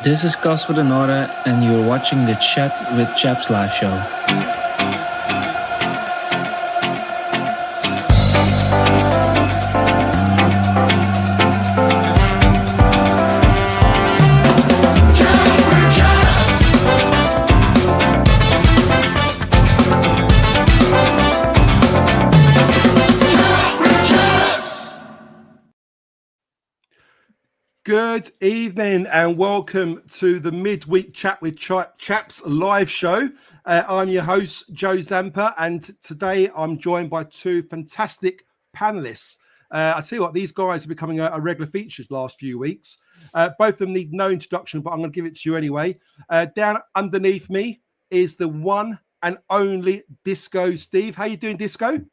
This is Cas for the Nora, and you're watching the Chat with Chaps live show. Good evening and welcome to the Midweek Chat with Chaps live show. I'm your host, Joe Zampa, and today I'm joined by two fantastic panelists. I tell you what, these guys are becoming a regular feature the last few weeks. Both of them need no introduction, but I'm going to give it to you anyway. Down underneath me is the one and only Disco Steve. How you doing, Disco?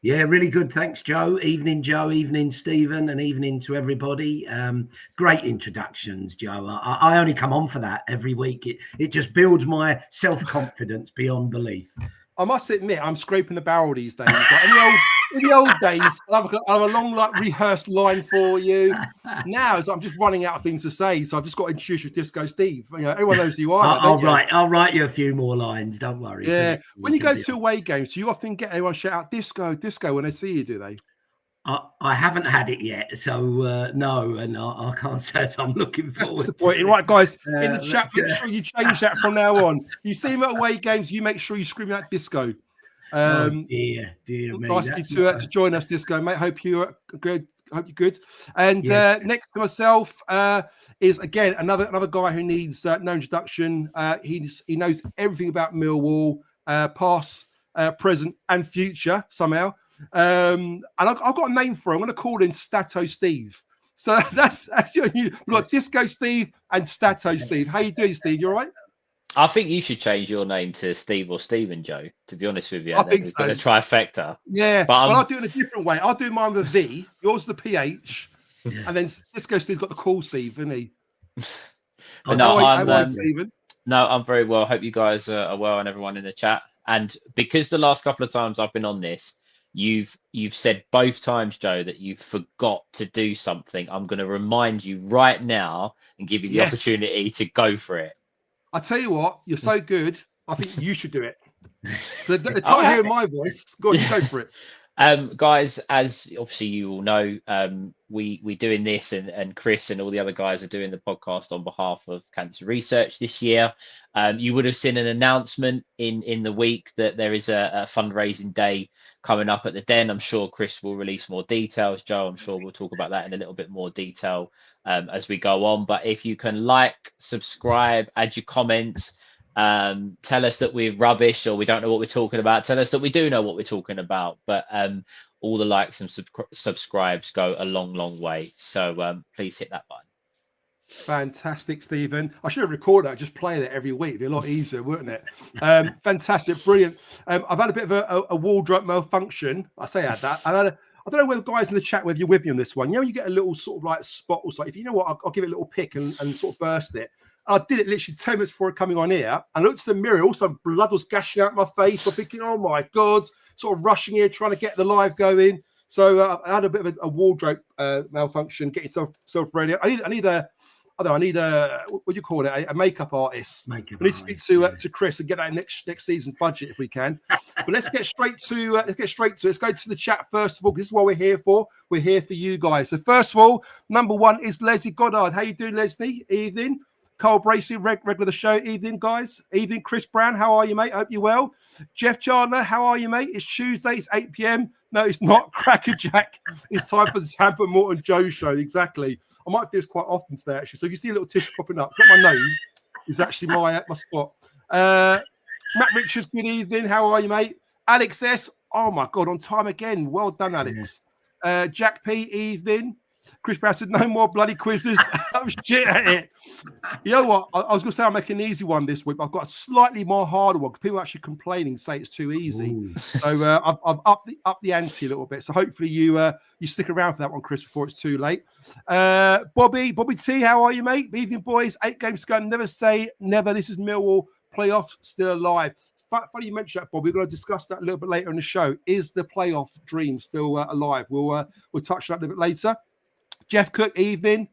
Yeah, really good. Thanks, Joe. Evening, Joe. Evening, Stephen. And evening to everybody. Great introductions, Joe. I only come on for that every week. It just builds my self-confidence beyond belief. I must admit, I'm scraping the barrel these days. Like in the old days, I'll have a long, rehearsed line for you. Now, I'm just running out of things to say, so I've just got to introduce you to Disco Steve. You know, everyone knows who you are. I'll write you a few more lines. Don't worry. Yeah. When you go to away games, do you often get everyone shout out "Disco, Disco" when they see you? Do they? I haven't had it yet, so no, and I can't say I'm looking forward. That's disappointing, right, guys? In the chat, make sure you change that from now on. You see them at away games, you make sure you scream out "Disco." Oh dear me. Nice to join us, Disco, mate. Hope you're good. Hope you're good. And next to myself is again another guy who needs no introduction. He knows everything about Millwall, past, present, and future somehow. And I've got a name for him. I'm going to call him Stato Steve. So that's we've got Disco Steve and Stato Steve. How you doing, Steve? You all right? I think you should change your name to Steve or Stephen, Joe, to be honest with you. I think so. Got a trifecta. Yeah, but I'll do it a different way. I'll do mine with a V, yours the PH, and then Disco Steve's got the cool Steve, isn't he? I'm very well. Hope you guys are well and everyone in the chat. And because the last couple of times I've been on this, you've said both times, Joe, that you forgot to do something. I'm going to remind you right now and give you the opportunity to go for it. I tell you what, you're so good. I think you should do it. The time hearing my voice, go on, you go for it. Guys, as obviously you all know, we're doing this, and Chris and all the other guys are doing the podcast on behalf of Cancer Research this year. You would have seen an announcement in the week that there is a fundraising day coming up at the Den. I'm sure Chris will release more details. Joe, I'm sure we'll talk about that in a little bit more detail as we go on. But if you can like, subscribe, add your comments, tell us that we're rubbish or we don't know what we're talking about. Tell us that we do know what we're talking about. But all the likes and subscribes go a long way. So please hit that button. Fantastic, Stephen. I should have recorded that, just play that every week. It'd be a lot easier, wouldn't it? Fantastic, brilliant. I've had a bit of a wardrobe malfunction. I say I had that. I don't know whether guys in the chat, whether you're with me on this one. You know, you get a little sort of like spot or something. If you know what, I'll give it a little pick and sort of burst it. I did it literally 10 minutes before coming on here. And I looked at the mirror. Also, blood was gushing out my face. I'm thinking, oh my God, sort of rushing here, trying to get the live going. So I had a bit of a wardrobe malfunction, getting self ready. I need a what do you call it? A makeup artist. We need to speak to Chris and get that next season's budget if we can. But let's get straight to it. Let's go to the chat first of all. This is what we're here for. We're here for you guys. So first of all, number one is Leslie Goddard. How you doing, Leslie? Evening. Carl Bracey, regular the show. Evening, guys. Evening, Chris Brown. How are you, mate? Hope you're well. Jeff Chandler, how are you, mate? It's Tuesday. It's 8 p.m. No, it's not. Cracker Jack. It's time for the Zampa Morton Joe show. Exactly. I might do this quite often today, actually. So if you see a little tissue popping up, it's not my nose. It's actually my spot. Matt Richards, good evening. How are you, mate? Alex S. Oh, my God. On time again. Well done, Alex. Jack P. Evening. Chris Brown said, no more bloody quizzes. I'm shit at it. You know what? I was going to say I'm making an easy one this week, but I've got a slightly more harder one because people are actually complaining, say it's too easy. Ooh. So I've upped the ante a little bit. So hopefully you stick around for that one, Chris, before it's too late. Bobby T, how are you, mate? Evening, boys. 8 games to go. Never say never. This is Millwall. Playoffs still alive. Funny you mentioned that, Bob. We're going to discuss that a little bit later in the show. Is the playoff dream still alive? We'll touch on that a little bit later. Jeff Cook, evening.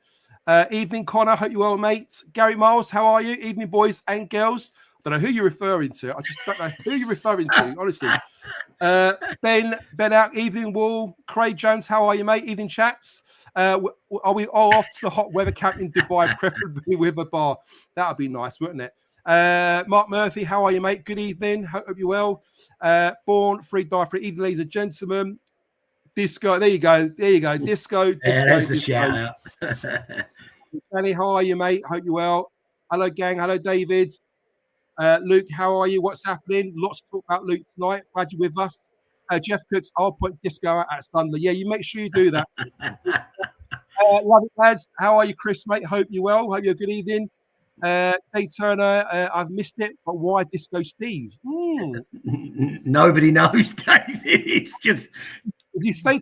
Evening, Connor. Hope you're well, mate. Gary Miles, how are you? Evening, boys and girls. I don't know who you're referring to. I just don't know who you're referring to, honestly. Ben out. Evening, Wall. Craig Jones, how are you, mate? Evening, chaps. Are we all off to the hot weather camp in Dubai, preferably with a bar? That would be nice, wouldn't it? Mark Murphy, how are you, mate? Good evening. Hope you're well. Born Free Die Free. Evening, ladies and gentlemen. Disco. There you go. Disco. There's the Disco. shout out. Danny, how are you, mate? Hope you're well. Hello, gang. Hello, David. Luke, how are you? What's happening? Lots to talk about, Luke, tonight. Glad you're with us. Jeff Cooks, I'll put Disco out at Sunday. Yeah, you make sure you do that. Love it, lads. How are you, Chris, mate? Hope you're well. Hope you're good evening. Dave Turner, I've missed it, but why Disco Steve? Nobody knows, David. It's just... If you stay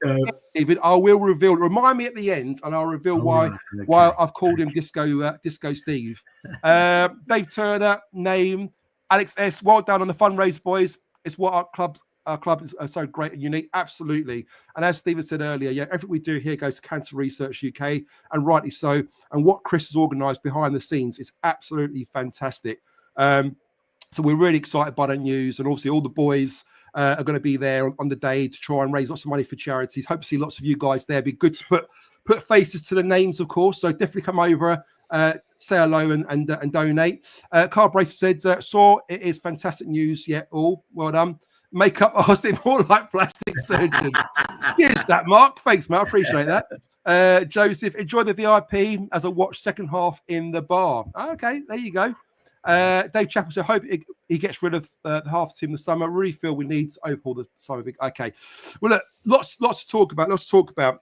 David, I will reveal. Remind me at the end, and I'll reveal why I've called him Disco Steve. Dave Turner, name Alex S. Well done on the fundraise, boys. It's what our club is so great and unique. Absolutely. And as Stephen said earlier, yeah, everything we do here goes to Cancer Research UK, and rightly so. And what Chris has organised behind the scenes is absolutely fantastic. So we're really excited by the news, and obviously all the boys are going to be there on the day to try and raise lots of money for charities. Hope to see lots of you guys there. Be good to put faces to the names, of course. So definitely come over, say hello and donate. Carl Brace said, saw it is fantastic news. Yeah, all well done. Makeup artist, more like plastic surgeon. Here's that, Mark. Thanks, mate. I appreciate that. Joseph, enjoy the VIP as I watch second half in the bar. Okay, there you go. Dave Chappell said, hope he gets rid of the half team this summer. Really feel we need to overhaul the summer. Okay. Well, look, lots to talk about.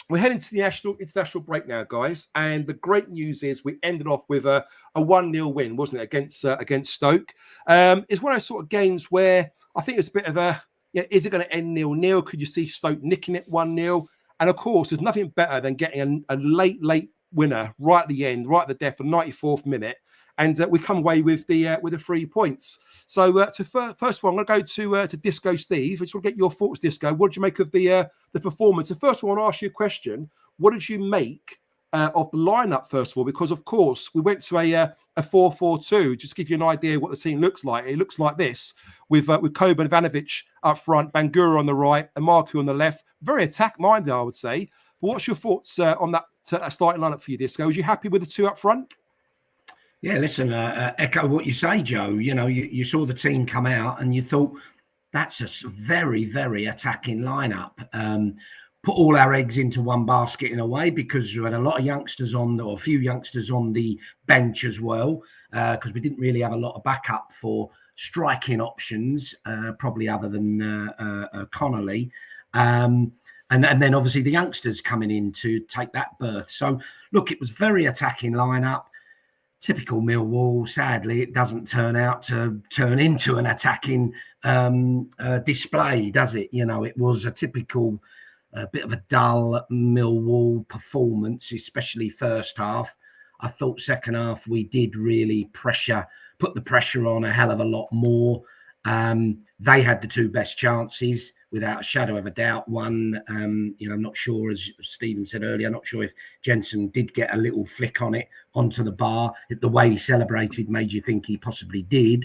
We're heading to the international break now, guys. And the great news is we ended off with a 1-0 win, wasn't it, against Stoke? It's one of those sort of games where I think it's a bit of a, is it going to end 0-0? Could you see Stoke nicking it 1-0? And of course, there's nothing better than getting a late winner right at the end, right at the death, of 94th minute. And we come away with the 3 points. So first of all, I'm going to go to Disco Steve. I just want to get your thoughts, Disco. What did you make of the performance? And first of all, I want to ask you a question. What did you make of the lineup, first of all? Because, of course, we went to a 4-4-2. Just to give you an idea what the team looks like. It looks like this, with Koban Ivanovic up front, Bangura on the right, and Marku on the left. Very attack-minded, I would say. But what's your thoughts on that starting lineup for you, Disco? Was you happy with the two up front? Yeah, listen, echo what you say, Joe. You know, you saw the team come out and you thought, that's a very, very attacking lineup. Put all our eggs into one basket in a way, because we had a lot of youngsters or a few youngsters on the bench as well, because we didn't really have a lot of backup for striking options, probably other than Connolly. And then obviously the youngsters coming in to take that berth. So, look, it was very attacking lineup. Typical Millwall. Sadly, it doesn't turn into an attacking display, does it? You know, it was a typical bit of a dull Millwall performance, especially first half. I thought second half we did really put the pressure on a hell of a lot more. They had the two best chances, without a shadow of a doubt. One, I'm not sure, as Stephen said earlier, I'm not sure if Jensen did get a little flick on it onto the bar. The way he celebrated made you think he possibly did.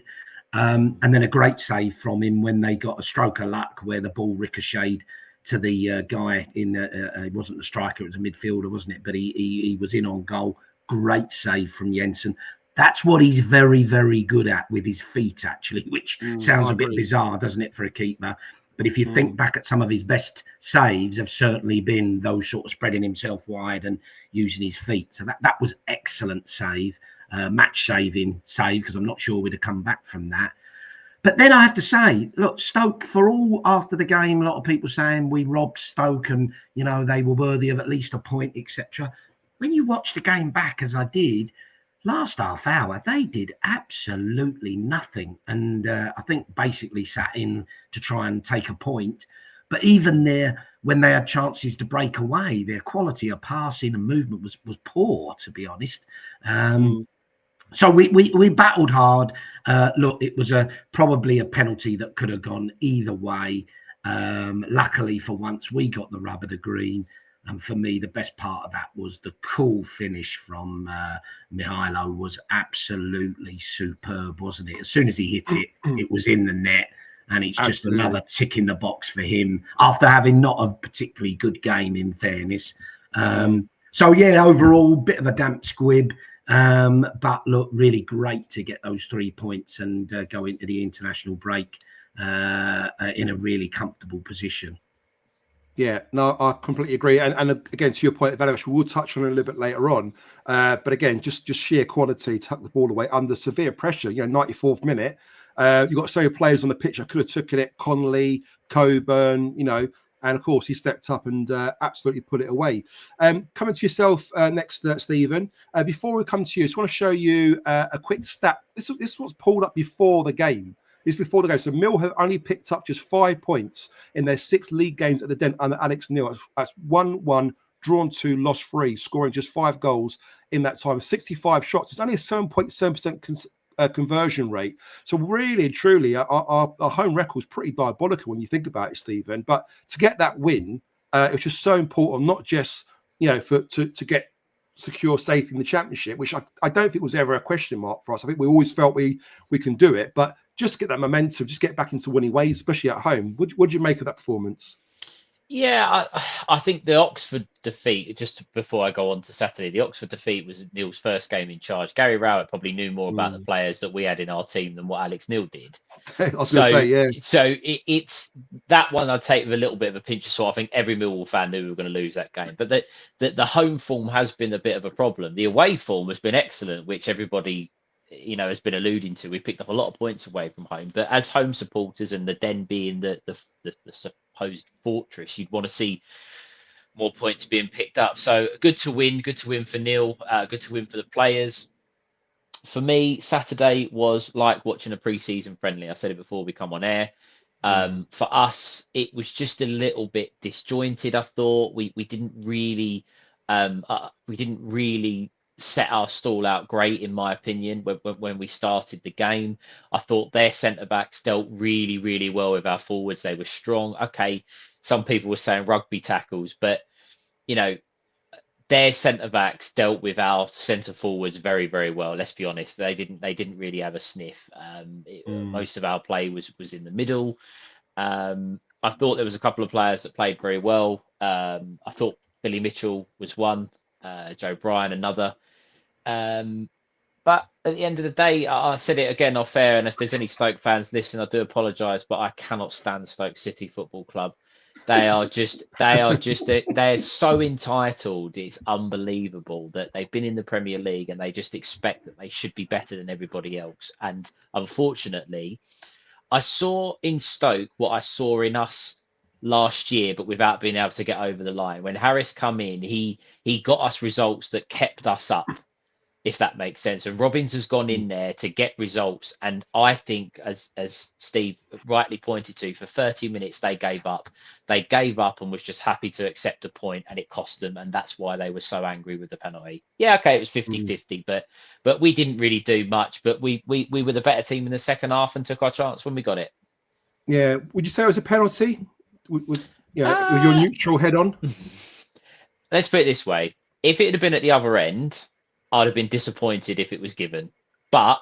And then a great save from him when they got a stroke of luck where the ball ricocheted to the guy it wasn't the striker, it was a midfielder, wasn't it? But he was in on goal. Great save from Jensen. That's what he's very, very good at with his feet, actually, which sounds a bit bizarre, doesn't it, for a keeper? But if you think back at some of his best saves, have certainly been those sort of spreading himself wide and using his feet. So that was excellent save, match-saving save, because I'm not sure we'd have come back from that. But then I have to say, look, Stoke, for all after the game, a lot of people saying we robbed Stoke and, they were worthy of at least a point, etc. When you watch the game back, as I did, last half hour, they did absolutely nothing. And I think basically sat in to try and take a point. But even there, when they had chances to break away, their quality of passing and movement was poor, to be honest. So we battled hard. Look, it was probably a penalty that could have gone either way. Luckily for once, we got the rub of the green. And for me, the best part of that was the cool finish from Mihailo was absolutely superb, wasn't it? As soon as he hit it, it was in the net. And it's just another tick in the box for him after having not a particularly good game, in fairness. So, yeah, overall, bit of a damp squib. But look, really great to get those 3 points and go into the international break in a really comfortable position. Yeah, no, I completely agree. And again, to your point, evaluation, we'll touch on it a little bit later on. But again, just sheer quality, tuck the ball away under severe pressure. 94th minute. You've got so many players on the pitch. I could have taken it. Connolly, Coburn, and of course he stepped up and absolutely put it away. Coming to yourself next, Stephen. Before we come to you, I just want to show you a quick stat. This is what's pulled up before the game. This before the game. So Mill have only picked up just 5 points in their 6 league games at the Den under Alex Neil. That's 1-1, drawn 2, lost 3, scoring just 5 goals in that time. 65 shots. It's only a 7.7% conversion rate. So really and truly, our home record is pretty diabolical when you think about it, Stephen. But to get that win, it's just so important, not just to get secure safety in the championship, which I don't think was ever a question mark for us. I think we always felt we can do it, but just get that momentum, just get back into winning ways, especially at home. What do you make of that performance? Yeah, I think the Oxford defeat, just before I go on to Saturday, the Oxford defeat was Neil's first game in charge. Gary Rowett probably knew more about the players that we had in our team than what Alex Neil did. I was going to say, yeah. So it's that one I take with a little bit of a pinch of salt. I think every Millwall fan knew we were going to lose that game. But the home form has been a bit of a problem. The away form has been excellent, which everybody has been alluding to. We picked up a lot of points away from home, but as home supporters and the Den being the supposed fortress, you'd want to see more points being picked up. So good to win for Neil, good to win for the players. For me, Saturday was like watching a pre-season friendly. I said it before we come on air. For us, it was just a little bit disjointed. I thought we didn't really set our stall out great, in my opinion, when we started the game. I thought their centre-backs dealt really, really well with our forwards. They were strong. Okay, some people were saying rugby tackles, but, their centre-backs dealt with our centre-forwards very, very well. Let's be honest. They didn't really have a sniff. Most of our play was in the middle. I thought there was a couple of players that played very well. I thought Billy Mitchell was one, Joe Bryan another. But at the end of the day, I said it again off air, and if there's any Stoke fans listening, I do apologise, but I cannot stand Stoke City Football Club. They're so entitled. It's unbelievable that they've been in the Premier League and they just expect that they should be better than everybody else. And unfortunately, I saw in Stoke what I saw in us last year, but without being able to get over the line. When Harris come in, he got us results that kept us up, if that makes sense. And Robbins has gone in there to get results. And I think, as Steve rightly pointed to, for 30 minutes, they gave up. They gave up and was just happy to accept a point, and it cost them. And that's why they were so angry with the penalty. Yeah, okay, it was 50-50, but we didn't really do much. But we were the better team in the second half and took our chance when we got it. Yeah. Would you say it was a penalty? With your neutral head on? Let's put it this way. If it had been at the other end, I'd have been disappointed if it was given. But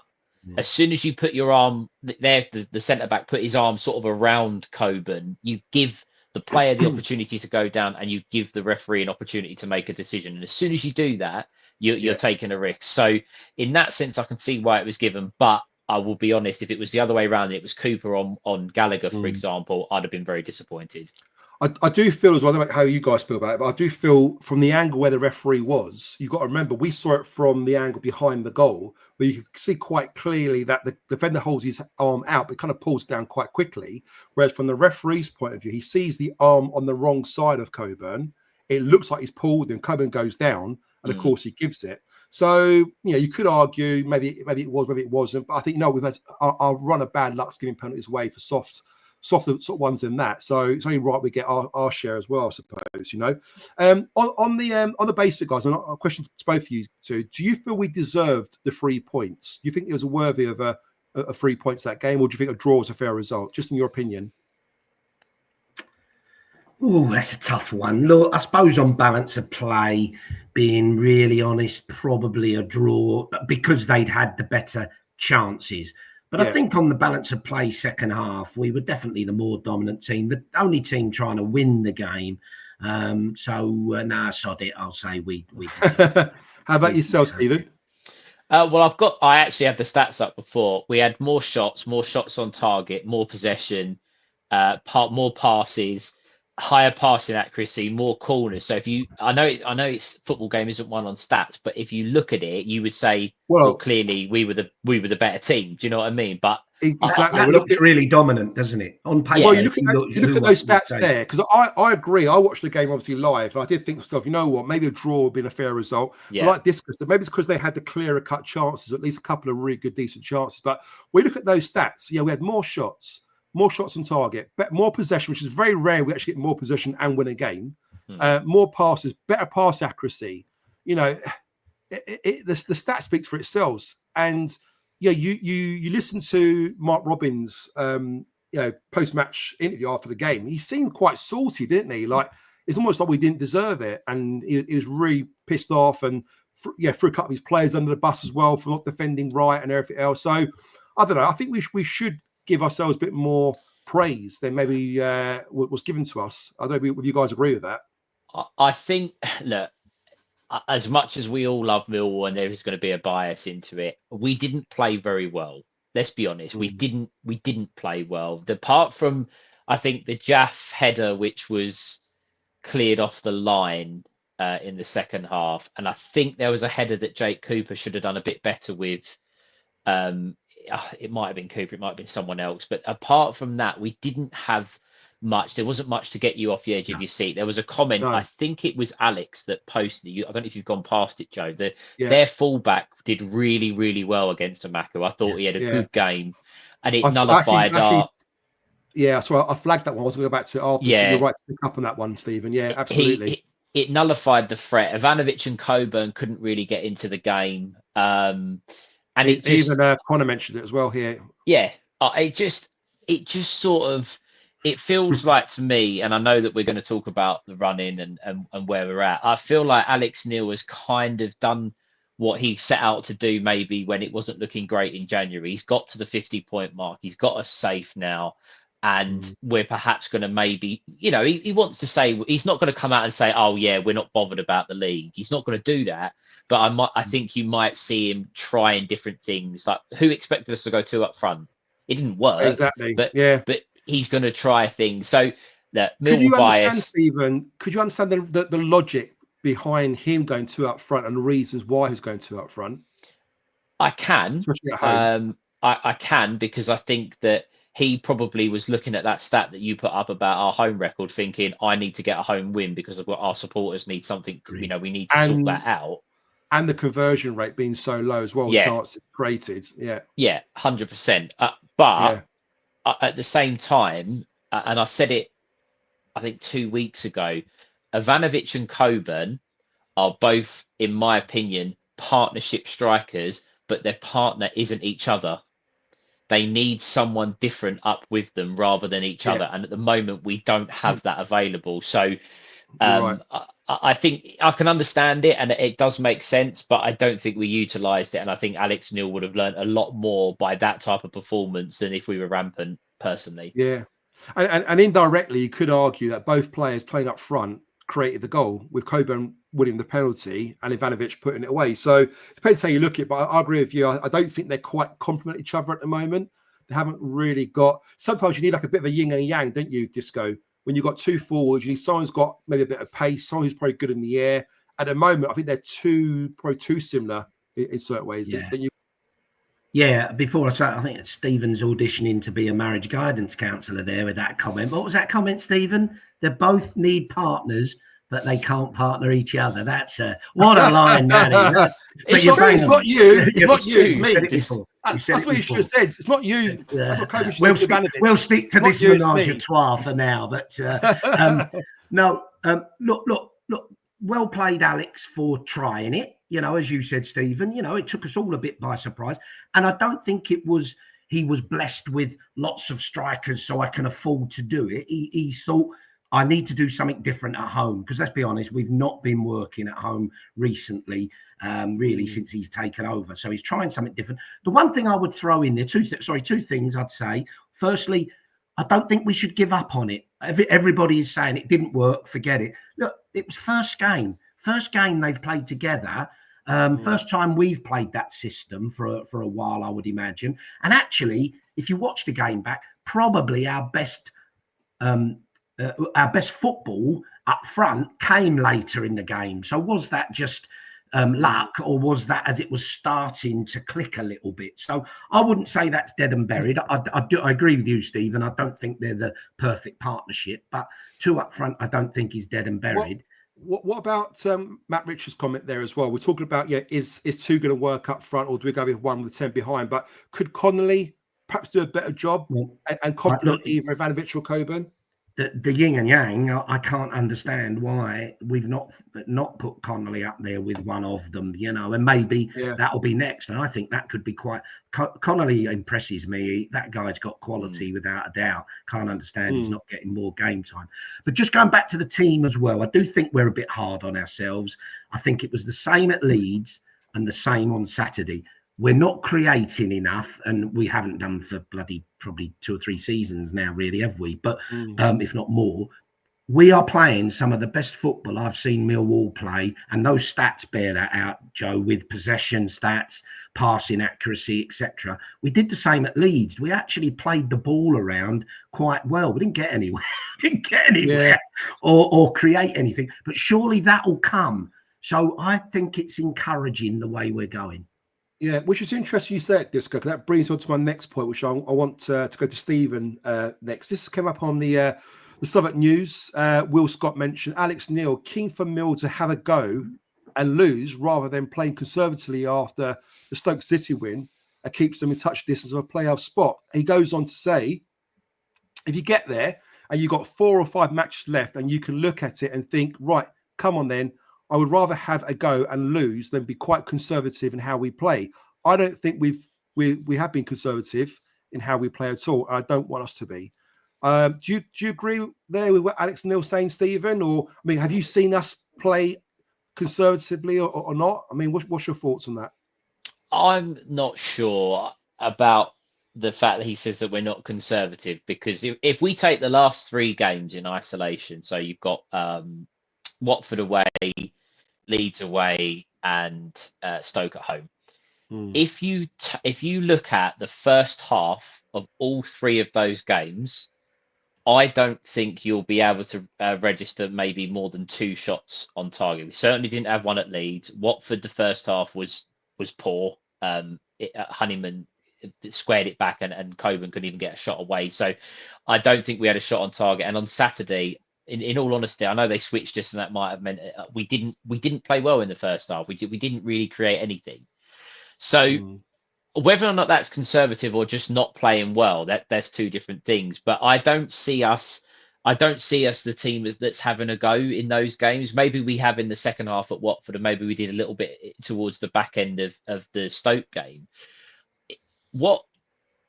as soon as you put your arm there, the centre-back put his arm sort of around Coburn, you give the player the opportunity to go down and you give the referee an opportunity to make a decision. And as soon as you do that, you're taking a risk. So in that sense, I can see why it was given. But I will be honest, if it was the other way around, and it was Cooper on Gallagher, for example, I'd have been very disappointed. I do feel as well, I don't know how you guys feel about it, but I do feel from the angle where the referee was, you've got to remember, we saw it from the angle behind the goal, where you could see quite clearly that the defender holds his arm out, but kind of pulls down quite quickly. Whereas from the referee's point of view, he sees the arm on the wrong side of Coburn. It looks like he's pulled and Coburn goes down, and of course he gives it. So, you could argue maybe it was, maybe it wasn't. But I think, we've had our run of bad luck's giving penalties away for softer sort of ones in that. So it's only right we get our share as well, I suppose, On the basic, guys, and a question to both of you two, do you feel we deserved the 3 points? Do you think it was worthy of a 3 points that game, or do you think a draw was a fair result, just in your opinion? Oh, that's a tough one. Look, I suppose on balance of play, being really honest, probably a draw, but because they'd had the better chances. But I think on the balance of play second half, we were definitely the more dominant team, the only team trying to win the game. Nah, sod it. I'll say we How about yourself, Stephen? Well, I actually had the stats up before. We had more shots on target, more possession, more passes, higher passing accuracy, more corners. So I know it's football game isn't one on stats, but if you look at it, you would say, well clearly we were the better team. Do you know what I mean? But exactly, that looks really dominant, doesn't it? On paper, well, you look at those stats there, because I agree. I watched the game obviously live, and I did think to myself, you know what, maybe a draw would have been a fair result. Yeah. But like this, maybe it's because they had the clearer cut chances, at least a couple of really good, decent chances. But we look at those stats. Yeah, we had more shots on target, more possession, which is very rare. We actually get more possession and win a game. More passes, better pass accuracy. You know, the stats speak for itself. And yeah, you listen to Mark Robbins' post-match interview after the game. He seemed quite salty, didn't he? Like it's almost like we didn't deserve it, and he was really pissed off and threw a couple of his players under the bus as well for not defending right and everything else. So I don't know. I think we should give ourselves a bit more praise than maybe was given to us. I don't know. Would you guys agree with that? I think, look, as much as we all love Millwall and there is going to be a bias into it, we didn't play very well. Let's be honest. We didn't play well. Apart from, I think, the Jaff header, which was cleared off the line in the second half. And I think there was a header that Jake Cooper should have done a bit better with. It might have been Cooper, it might have been someone else. But apart from that, we didn't have much. There wasn't much to get you off the edge of your seat. There was a comment, I think it was Alex that posted it. I don't know if you've gone past it, Joe. Their fullback did really, really well against Amaku. I thought he had a good game, and it nullified our... Yeah, so I flagged that one. I was going to go back to it after. Yeah. You're right to pick up on that one, Stephen. Yeah, absolutely. It nullified the threat. Ivanovic and Coburn couldn't really get into the game. And even Connor mentioned it as well here. Yeah, it just sort of, it feels like to me, and I know that we're going to talk about the run-in and where we're at. I feel like Alex Neil has kind of done what he set out to do maybe when it wasn't looking great in January. He's got to the 50-point mark. He's got us safe now. And we're perhaps going to maybe, he wants to say, he's not going to come out and say, oh, yeah, we're not bothered about the league. He's not going to do that. But I think you might see him trying different things. Like, who expected us to go 2 up front? It didn't work. Exactly. But he's going to try things. So, could you understand, Stephen? Could you understand the logic behind him going 2 up front and the reasons why he's going 2 up front? I can. Especially at home. I can, because I think that he probably was looking at that stat that you put up about our home record, thinking, I need to get a home win because of what our supporters need something. We need to sort that out. And the conversion rate being so low as well, chances created. Yeah, 100%. But at the same time, and I said it, I think 2 weeks ago, Ivanovic and Coburn are both, in my opinion, partnership strikers, but their partner isn't each other. They need someone different up with them rather than each other. And at the moment, we don't have that available. So I think I can understand it and it does make sense, but I don't think we utilised it. And I think Alex Neil would have learned a lot more by that type of performance than if we were rampant, personally. Yeah. And indirectly, you could argue that both players playing up front created the goal, with Coburn winning the penalty and Ivanovic putting it away. So it depends how you look at it, but I agree with you. I don't think they're quite complement each other at the moment. They haven't really got... Sometimes you need like a bit of a yin and a yang, don't you, Disco? When you've got 2 forwards, you need someone's got maybe a bit of pace, someone who's probably good in the air. At the moment, I think they're probably too similar in certain ways. Yeah. Don't you? Yeah, before I start, I think Stephen's auditioning to be a marriage guidance counsellor there with that comment. What was that comment, Stephen? They both need partners, but they can't partner each other. That's what a line that is. It's not you. It's not you. It's me. That's what you should have said. It's not you. That's what Kobe should have said. We'll stick to this menage a trois for now. But look. Well played, Alex, for trying it. As you said, Stephen, it took us all a bit by surprise. And I don't think he was blessed with lots of strikers, so I can afford to do it. He thought, I need to do something different at home, because let's be honest, we've not been working at home recently, really, since he's taken over. So he's trying something different. The one thing I would throw in there, two things I'd say. Firstly, I don't think we should give up on it. Everybody is saying it didn't work, forget it. Look, it was first game they've played together. First time we've played that system for a while, I would imagine. And actually, if you watch the game back, probably our best football up front came later in the game. So was that just luck, or was that as it was starting to click a little bit? So I wouldn't say that's dead and buried. I agree with you, Stephen. I don't think they're the perfect partnership, but two up front, I don't think is dead and buried. What about Matt Richards' comment there as well? We're talking about, is two going to work up front, or do we go with one with 10 behind? But could Connolly perhaps do a better job and complement either Ivanovic or Coburn? The yin and yang, I can't understand why we've not put Connolly up there with one of them, and maybe that'll be next. And I think that could be quite. Connolly impresses me. That guy's got quality without a doubt. Can't understand he's not getting more game time. But just going back to the team as well, I do think we're a bit hard on ourselves. I think it was the same at Leeds and the same on Saturday. We're not creating enough, and we haven't done for bloody probably 2 or 3 seasons now, really, have we? But if not more, we are playing some of the best football I've seen Millwall play, and those stats bear that out, Joe, with possession stats, passing accuracy, etc. We did the same at Leeds. We actually played the ball around quite well. We didn't get anywhere, or create anything. But surely that will come. So I think it's encouraging the way we're going. Yeah, which is interesting you said, Disco, because that brings on to my next point, which I want to go to Stephen next. This came up on the Southwark News. Will Scott mentioned Alex Neil keen for Mill to have a go and lose rather than playing conservatively after the Stoke City win. Keeps them in touch distance of a playoff spot. He goes on to say, if you get there and you've got 4 or 5 matches left and you can look at it and think, right, come on then, I would rather have a go and lose than be quite conservative in how we play. I don't think we have been conservative in how we play at all. And I don't want us to be. Do you agree there with what Alex Neil saying, Stephen? Or I mean, have you seen us play conservatively or not? I mean, what's your thoughts on that? I'm not sure about the fact that he says that we're not conservative, because if we take the last 3 games in isolation, so you've got Watford away, Leeds away, and Stoke at home. If you look at the first half of all 3 of those games, I don't think you'll be able to register maybe more than 2 shots on target. We certainly didn't have one at Leeds. Watford, the first half was poor. Honeyman squared it back, and Coburn couldn't even get a shot away. So I don't think we had a shot on target. And on Saturday, in all honesty, I know they switched us, and that might have meant we didn't play well in the first half. We didn't really create anything. So whether or not that's conservative or just not playing well, there's 2 different things. But I don't see us the team that's having a go in those games. Maybe we have in the second half at Watford, and maybe we did a little bit towards the back end of the Stoke game. What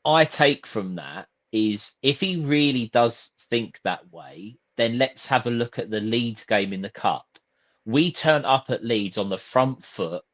I take from that is, if he really does think that way, then let's have a look at the Leeds game in the Cup. We turned up at Leeds on the front foot,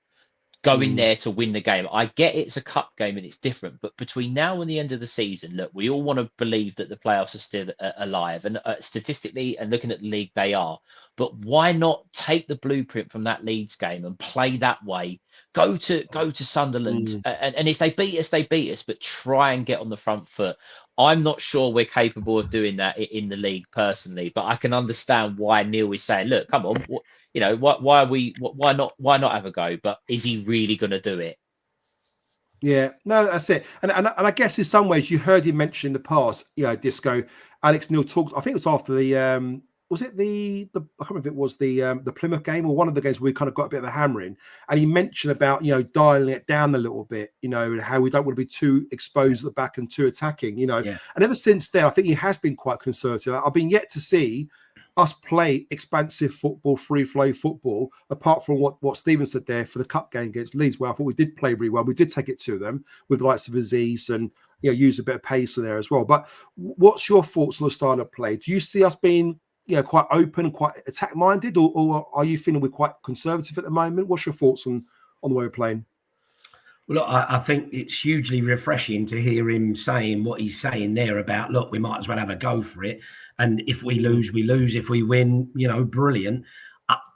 going there to win the game. I get it's a cup game and it's different, but between now and the end of the season, look, we all want to believe that the playoffs are still alive, and statistically and looking at the league, they are. But why not take the blueprint from that Leeds game and play that way? Go to Sunderland, and if they beat us, they beat us, but try and get on the front foot. I'm not sure we're capable of doing that in the league personally, but I can understand why Neil is saying, look, come on, why not have a go? But is he really going to do it? Yeah, no, that's it. And I guess in some ways you heard him mention in the past, Disco, Alex Neil talks, I think it was after the was it the I can't remember if it was the Plymouth game or one of the games where we kind of got a bit of a hammering, and he mentioned about dialing it down a little bit, and how we don't want to be too exposed at the back and too attacking, And ever since then, I think he has been quite conservative. I've been yet to see us play expansive football, free flow football, apart from what Stephen said there for the cup game against Leeds, where I thought we did play really well. We did take it to them with the likes of Aziz and use a bit of pace in there as well. But what's your thoughts on the style of play? Do you see us being quite open and quite attack minded, or are you feeling we're quite conservative at the moment? What's your thoughts on the way we're playing? Well, look, I think it's hugely refreshing to hear him saying what he's saying there about, look, we might as well have a go for it. And if we lose, we lose. If we win, brilliant.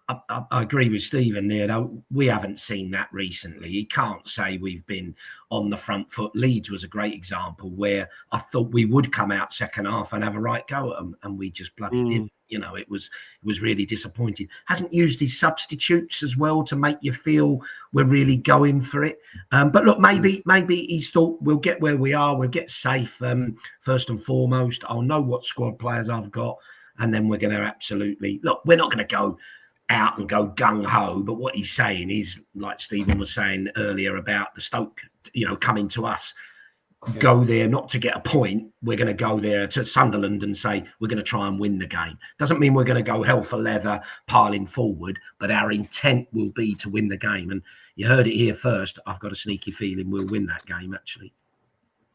I agree with Stephen there, though. We haven't seen that recently. He can't say we've been on the front foot. Leeds was a great example where I thought we would come out second half and have a right go at them, and we just bloody didn't. It was really disappointing. Hasn't used his substitutes as well to make you feel we're really going for it. But look, maybe he's thought we'll get where we are. We'll get safe first and foremost. I'll know what squad players I've got, and then we're going to absolutely look. We're not going to go out and go gung-ho, but what he's saying is, like Stephen was saying earlier about the Stoke, coming to us, go there not to get a point. We're going to go there to Sunderland and say we're going to try and win the game. Doesn't mean we're going to go hell for leather, piling forward, but our intent will be to win the game. And you heard it here first. I've got a sneaky feeling we'll win that game, actually.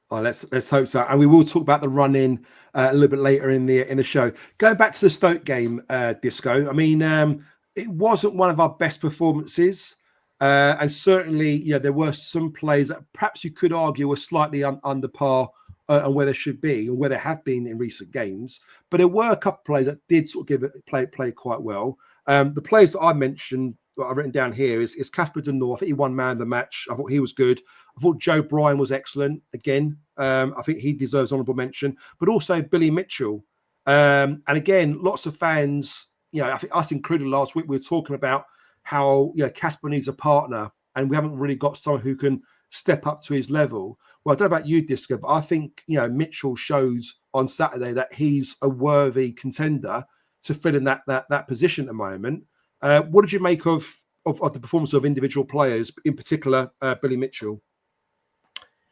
Oh, let's hope so, and we will talk about the run-in a little bit later in the show. Going back to the Stoke game, Disco. I mean, it wasn't one of our best performances, and certainly, there were some plays that perhaps you could argue were slightly under par on where they should be or where they have been in recent games. But there were a couple of plays that did sort of give it play quite well. The players that I mentioned, that I've written down here, is Casper De North. I think he won man of the match. I thought he was good. I thought Joe Bryan was excellent. Again, I think he deserves honourable mention. But also Billy Mitchell. And again, lots of fans, I think us included last week, we were talking about how Casper needs a partner, and we haven't really got someone who can step up to his level. Well, I don't know about you, Disco, but I think Mitchell shows on Saturday that he's a worthy contender to fill in that position at the moment. What did you make of the performance of individual players, in particular Billy Mitchell?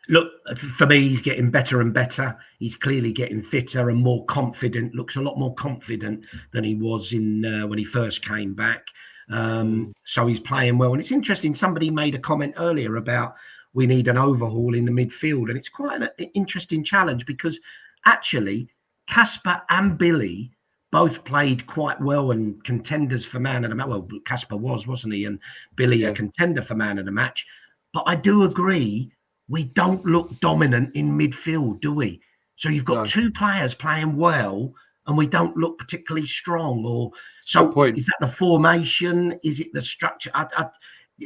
Look, for me, he's getting better and better. He's clearly getting fitter and more confident. Looks a lot more confident than he was when he first came back. So he's playing well. And it's interesting, somebody made a comment earlier about we need an overhaul in the midfield. And it's quite an interesting challenge because actually Casper and Billy both played quite well and contenders for man of the match. Well, Casper wasn't he? And Billy a contender for man of the match. But I do agree, we don't look dominant in midfield, do we? So you've got two players playing well and we don't look particularly strong. Is that the formation? Is it the structure?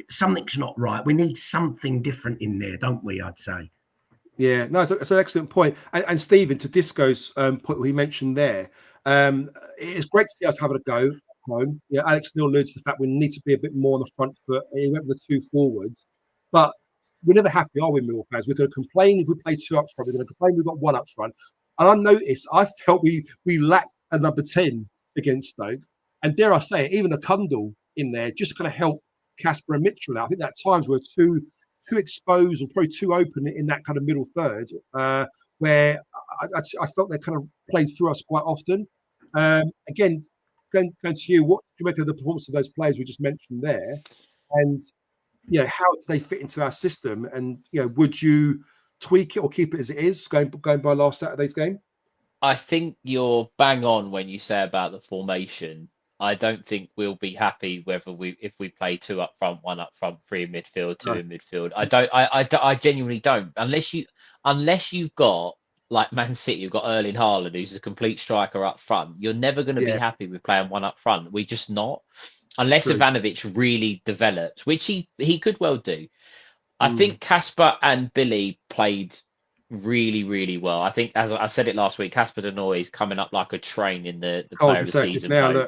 Something's not right. We need something different in there, don't we, I'd say? Yeah, no, it's an excellent point. And Stephen, to Disco's point he mentioned there, it's great to see us having a go at home. Alex Neil alludes to the fact we need to be a bit more on the front foot. He went with the two forwards. But we're never happy, are we, Millwall fans? We're going to complain if we play two up front. We're going to complain we've got one up front. And I felt we lacked a number 10 against Stoke. And dare I say it, even a Kundal in there just going to help Casper and Mitchell out. I think that at times we were too exposed or probably too open in that kind of middle third, where I felt they kind of played through us quite often. Again, going to you, what do you make of the performance of those players we just mentioned there? And how do they fit into our system? And would you tweak it or keep it as it is going by last Saturday's game? I think you're bang on when you say about the formation. I don't think we'll be happy if we play two up front, one up front, three in midfield, two in midfield. I genuinely don't. Unless you've got, like Man City, you've got Erling Haaland, who's a complete striker up front. You're never going to be happy with playing one up front. We're just not. Unless Ivanovic really develops, which he could well do. I think Casper and Billy played really, really well. I think, as I said it last week, Casper De North is coming up like a train in the player of the season. Now,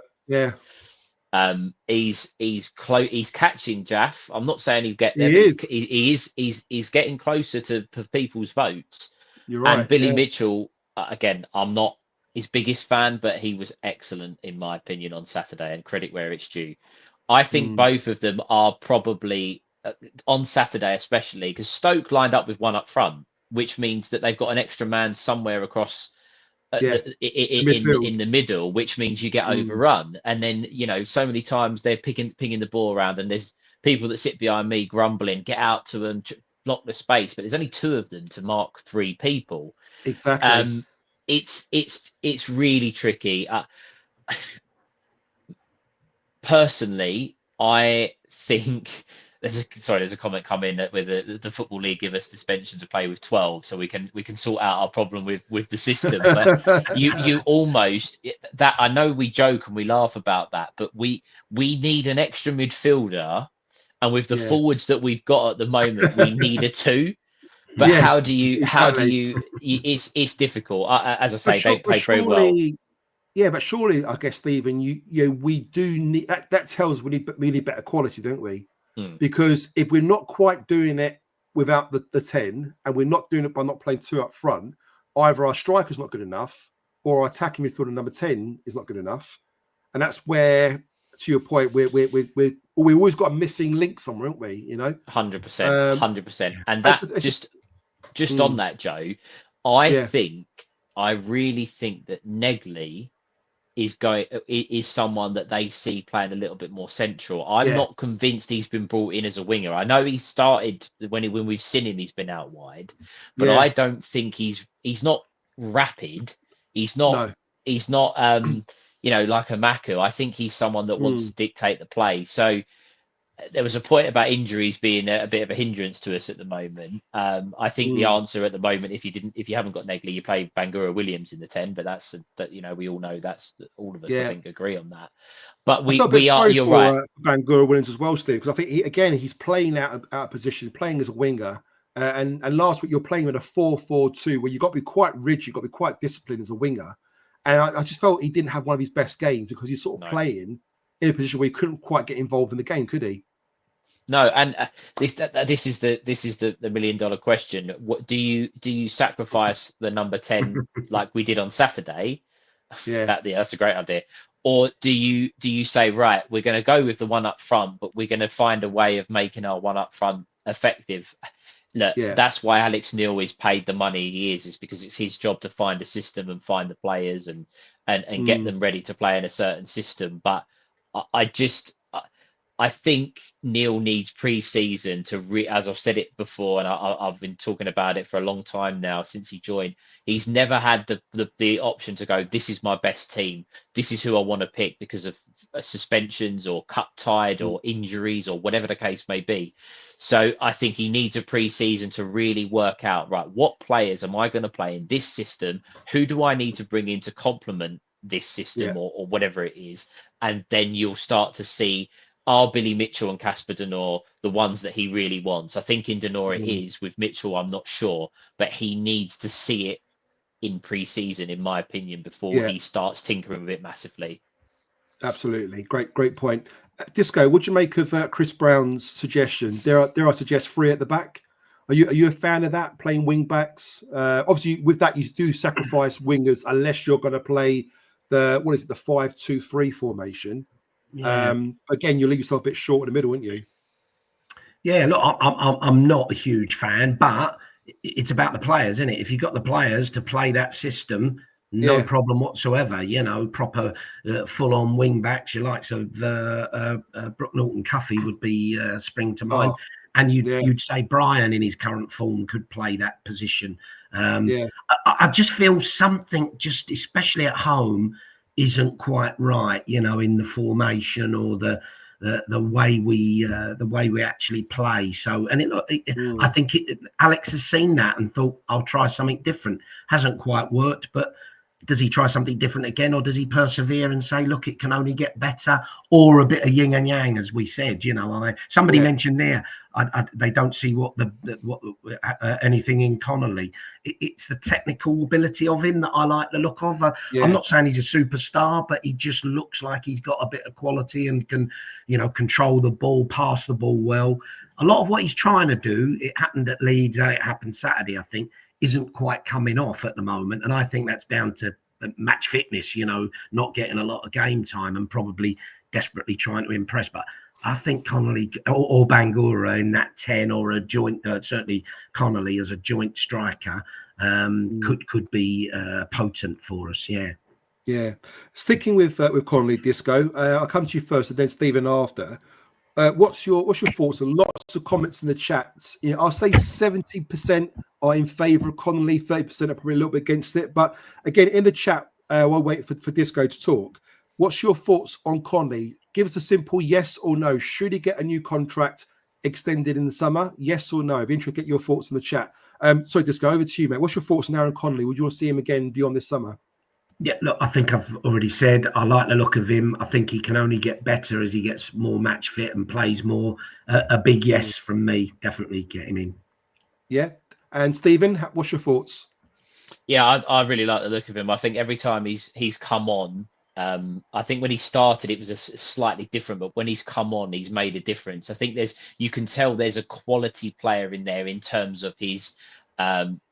he's catching Jaff. I'm not saying he'll get there. He's getting closer to people's votes. You're right. And Billy Mitchell, again, I'm not his biggest fan, but he was excellent in my opinion on Saturday, and credit where it's due. I think both of them are probably on Saturday, especially because Stoke lined up with one up front, which means that they've got an extra man somewhere across in the middle, which means you get overrun. And then, so many times they're pinging the ball around, and there's people that sit behind me grumbling, get out to them, block the space. But there's only two of them to mark three people. Exactly. It's really tricky. personally, I think there's a comment come in that with the Football League give us suspension to play with 12, so we can sort out our problem with the system. But you almost that I know we joke and we laugh about that, but we need an extra midfielder, and with the forwards that we've got at the moment, we need a 2. But how do you it's difficult. As I say, they play very well. Yeah, but surely, I guess, Stephen, we do need that tells we need better quality, don't we? Because if we're not quite doing it without the 10, and we're not doing it by not playing 2 up front, either our striker's not good enough, or our attacking midfielder number 10 is not good enough, and that's where, to your point, we always got a missing link somewhere, haven't we? 100%, 100%, and that just on that, Joe, I really think that Negley is someone that they see playing a little bit more central. I'm not convinced he's been brought in as a winger. I know he started when we've seen him, he's been out wide, but I don't think he's not rapid. He's not like a Maku. I think he's someone that wants to dictate the play. So there was a point about injuries being a bit of a hindrance to us at the moment. I think the answer at the moment, if you haven't got Negley, you play Bangura Williams in the 10, but that's we all know that's all of us I think agree on that. But you're right. Bangura Williams as well, Steve, because I think he's playing out of position, playing as a winger. And last week you're playing with a 4-4-2 where you've got to be quite rigid, you've got to be quite disciplined as a winger. And I just felt he didn't have one of his best games because he's sort of playing in a position where he couldn't quite get involved in the game, could he? No, and this is the $1 million question. What do you sacrifice the number 10 like we did on Saturday? That's a great idea. Or do you say, right, we're going to go with the one up front, but we're going to find a way of making our one up front effective? Look, that's why Alex Neil is paid the money he is because it's his job to find a system and find the players and get them ready to play in a certain system. But I think Neil needs pre-season to as I've said it before, and I've been talking about it for a long time now since he joined. He's never had the option to go, this is my best team. This is who I want to pick because of suspensions or cut tide or injuries or whatever the case may be. So I think he needs a pre-season to really work out, right, what players am I going to play in this system? Who do I need to bring in to complement this system or whatever it is? And then you'll start to see, are Billy Mitchell and Casper Denor the ones that he really wants? I think in Denor it is. With Mitchell, I'm not sure, but he needs to see it in pre-season, in my opinion, before he starts tinkering with it massively. Absolutely. Great point. Disco, what do you make of Chris Brown's suggestion? There I suggest 3 at the back. Are you a fan of that, playing wing backs? Obviously, with that, you do sacrifice wingers unless you're going to play the 5-2-3 formation. Again, you leave yourself a bit short in the middle, wouldn't you? Yeah, look, I'm not a huge fan, but it's about the players, isn't it? If you've got the players to play that system, no problem whatsoever. Proper full-on wing backs, you like. So the Brook Norton Cuffy would be spring to mind, and you'd say Brian in his current form could play that position. I just feel something, just especially at home, isn't quite right, in the formation or the way we actually play. So, and I think Alex has seen that and thought, I'll try something different. Hasn't quite worked, but does he try something different again, or does he persevere and say, look, it can only get better, or a bit of yin and yang, as we said? Somebody mentioned there, they don't see what anything in Connolly. It's the technical ability of him that I like the look of. I'm not saying he's a superstar, but he just looks like he's got a bit of quality and can, control the ball, pass the ball well. A lot of what he's trying to do, it happened at Leeds and it happened Saturday, I think, isn't quite coming off at the moment. And I think that's down to match fitness, not getting a lot of game time and probably desperately trying to impress. But I think Connolly or Bangura in that 10 or a joint, certainly Connolly as a joint striker, could be potent for us. Yeah. Sticking with Connolly, Disco, I'll come to you first and then Stephen after. What's your thoughts? And lots of comments in the chats. I'll say 70% are in favour of Connolly, 30% are probably a little bit against it. But again, in the chat, while waiting for Disco to talk, What's your thoughts on Conley? Give us a simple yes or no. Should he get a new contract extended in the summer? Yes or no? I'd be interested to get your thoughts in the chat. Sorry, Disco, over to you, mate. What's your thoughts on Aaron Conley? Would you want to see him again beyond this summer? Yeah, look, I think I've already said I like the look of him. I think he can only get better as he gets more match fit and plays more. A big yes from me. Definitely get him in. Yeah. And Stephen, what's your thoughts? Yeah, I really like the look of him. I think every time he's come on, I think when he started, it was slightly different, but when he's come on, he's made a difference. I think you can tell there's a quality player in there in terms of his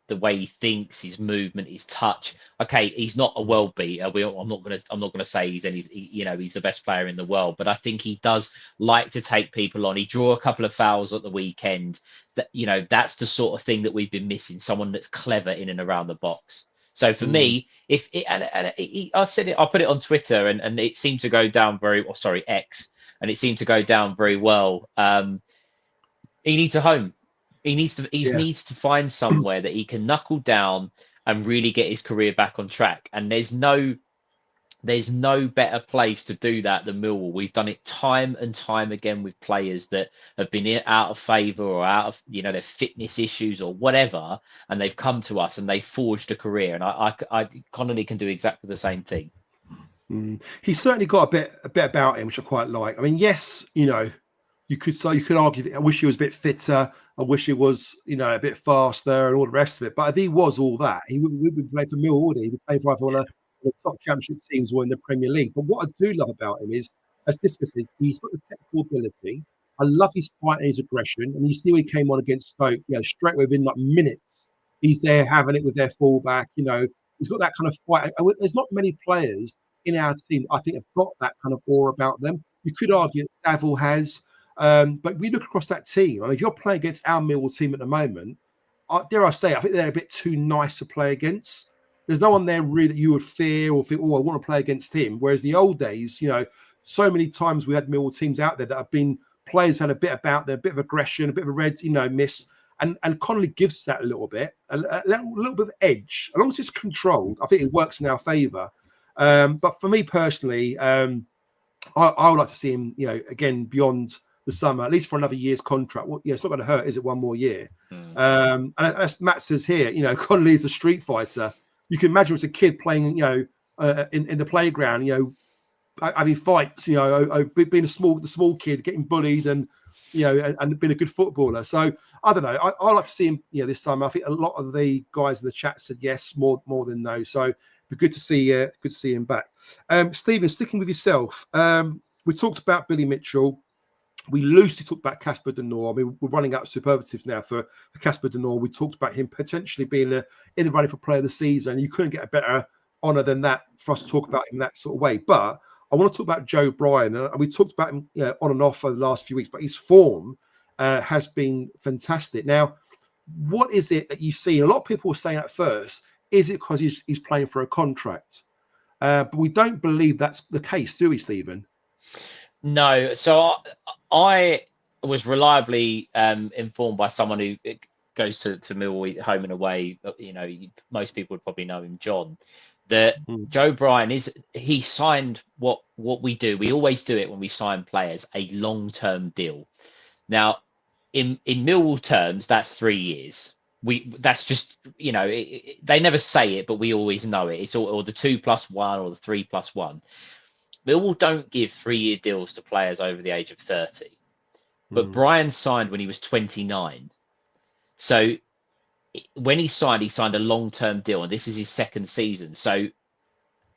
the way he thinks, his movement, his touch. Okay, he's not a world beater. I'm not gonna say he's he's the best player in the world, but I think he does like to take people on. He drew a couple of fouls at the weekend. That's the sort of thing that we've been missing. Someone that's clever in and around the box. So for me, I said it, I put it on Twitter, and it seemed to go down X, and it seemed to go down very well. He needs a home. He needs to find somewhere that he can knuckle down and really get his career back on track. And there's no better place to do that than Millwall. We've done it time and time again with players that have been out of favour or out of their fitness issues or whatever, and they've come to us and they've forged a career. And I Connolly can do exactly the same thing. He's certainly got a bit about him, which I quite like. I mean, yes, you could argue that I wish he was a bit fitter. I wish he was, a bit faster and all the rest of it. But if he was all that, he would play for Millwall, wouldn't he? He would play for one of the top championship teams or in the Premier League. But what I do love about him is, as Disco says, he's got the technical ability. I love his fight and his aggression. And you see when he came on against Stoke, straight within like minutes, he's there having it with their fullback. He's got that kind of fight. And there's not many players in our team, I think, have got that kind of aura about them. You could argue that Saville has. But we look across that team. I mean, if you're playing against our Millwall team at the moment, dare I say, I think they're a bit too nice to play against. There's no one there really that you would fear or think, I want to play against him. Whereas in the old days, so many times we had Millwall teams out there that have been players who had a bit about them, a bit of aggression, a bit of a red, miss. And Connolly gives that a little bit, a little bit of edge. As long as it's controlled, I think it works in our favour. But for me personally, I would like to see him, again, beyond the summer, at least for another year's contract. Well, it's not going to hurt, is it? One more year. And as Matt says here, Connolly is a street fighter. You can imagine as a kid playing, in the playground, having fights, being the small kid, getting bullied, and and being a good footballer. So I don't know. I like to see him, this summer. I think a lot of the guys in the chat said yes, more than no. So it'd be good to see him back. Stephen, sticking with yourself, we talked about Billy Mitchell. We loosely talked about Casper De Norre. I mean, we're running out of superlatives now for Casper De Norre. We talked about him potentially being in the running for player of the season. You couldn't get a better honour than that for us to talk about him in that sort of way. But I want to talk about Joe Bryan. And we talked about him on and off over the last few weeks, but his form has been fantastic. Now, what is it that you see? A lot of people were saying at first, is it because he's playing for a contract? But we don't believe that's the case, do we, Stephen? No. So I was reliably informed by someone who goes to Millwall home and away. Most people would probably know him, John. That Joe Bryan he signed what we do. We always do it when we sign players, a long-term deal. Now, in Millwall terms, that's 3 years. That's just they never say it, but we always know it. It's or the 2+1 or the 3+1. Millwall don't give 3-year deals to players over the age of 30. But Bryan signed when he was 29. So when he signed a long-term deal, and this is his second season. So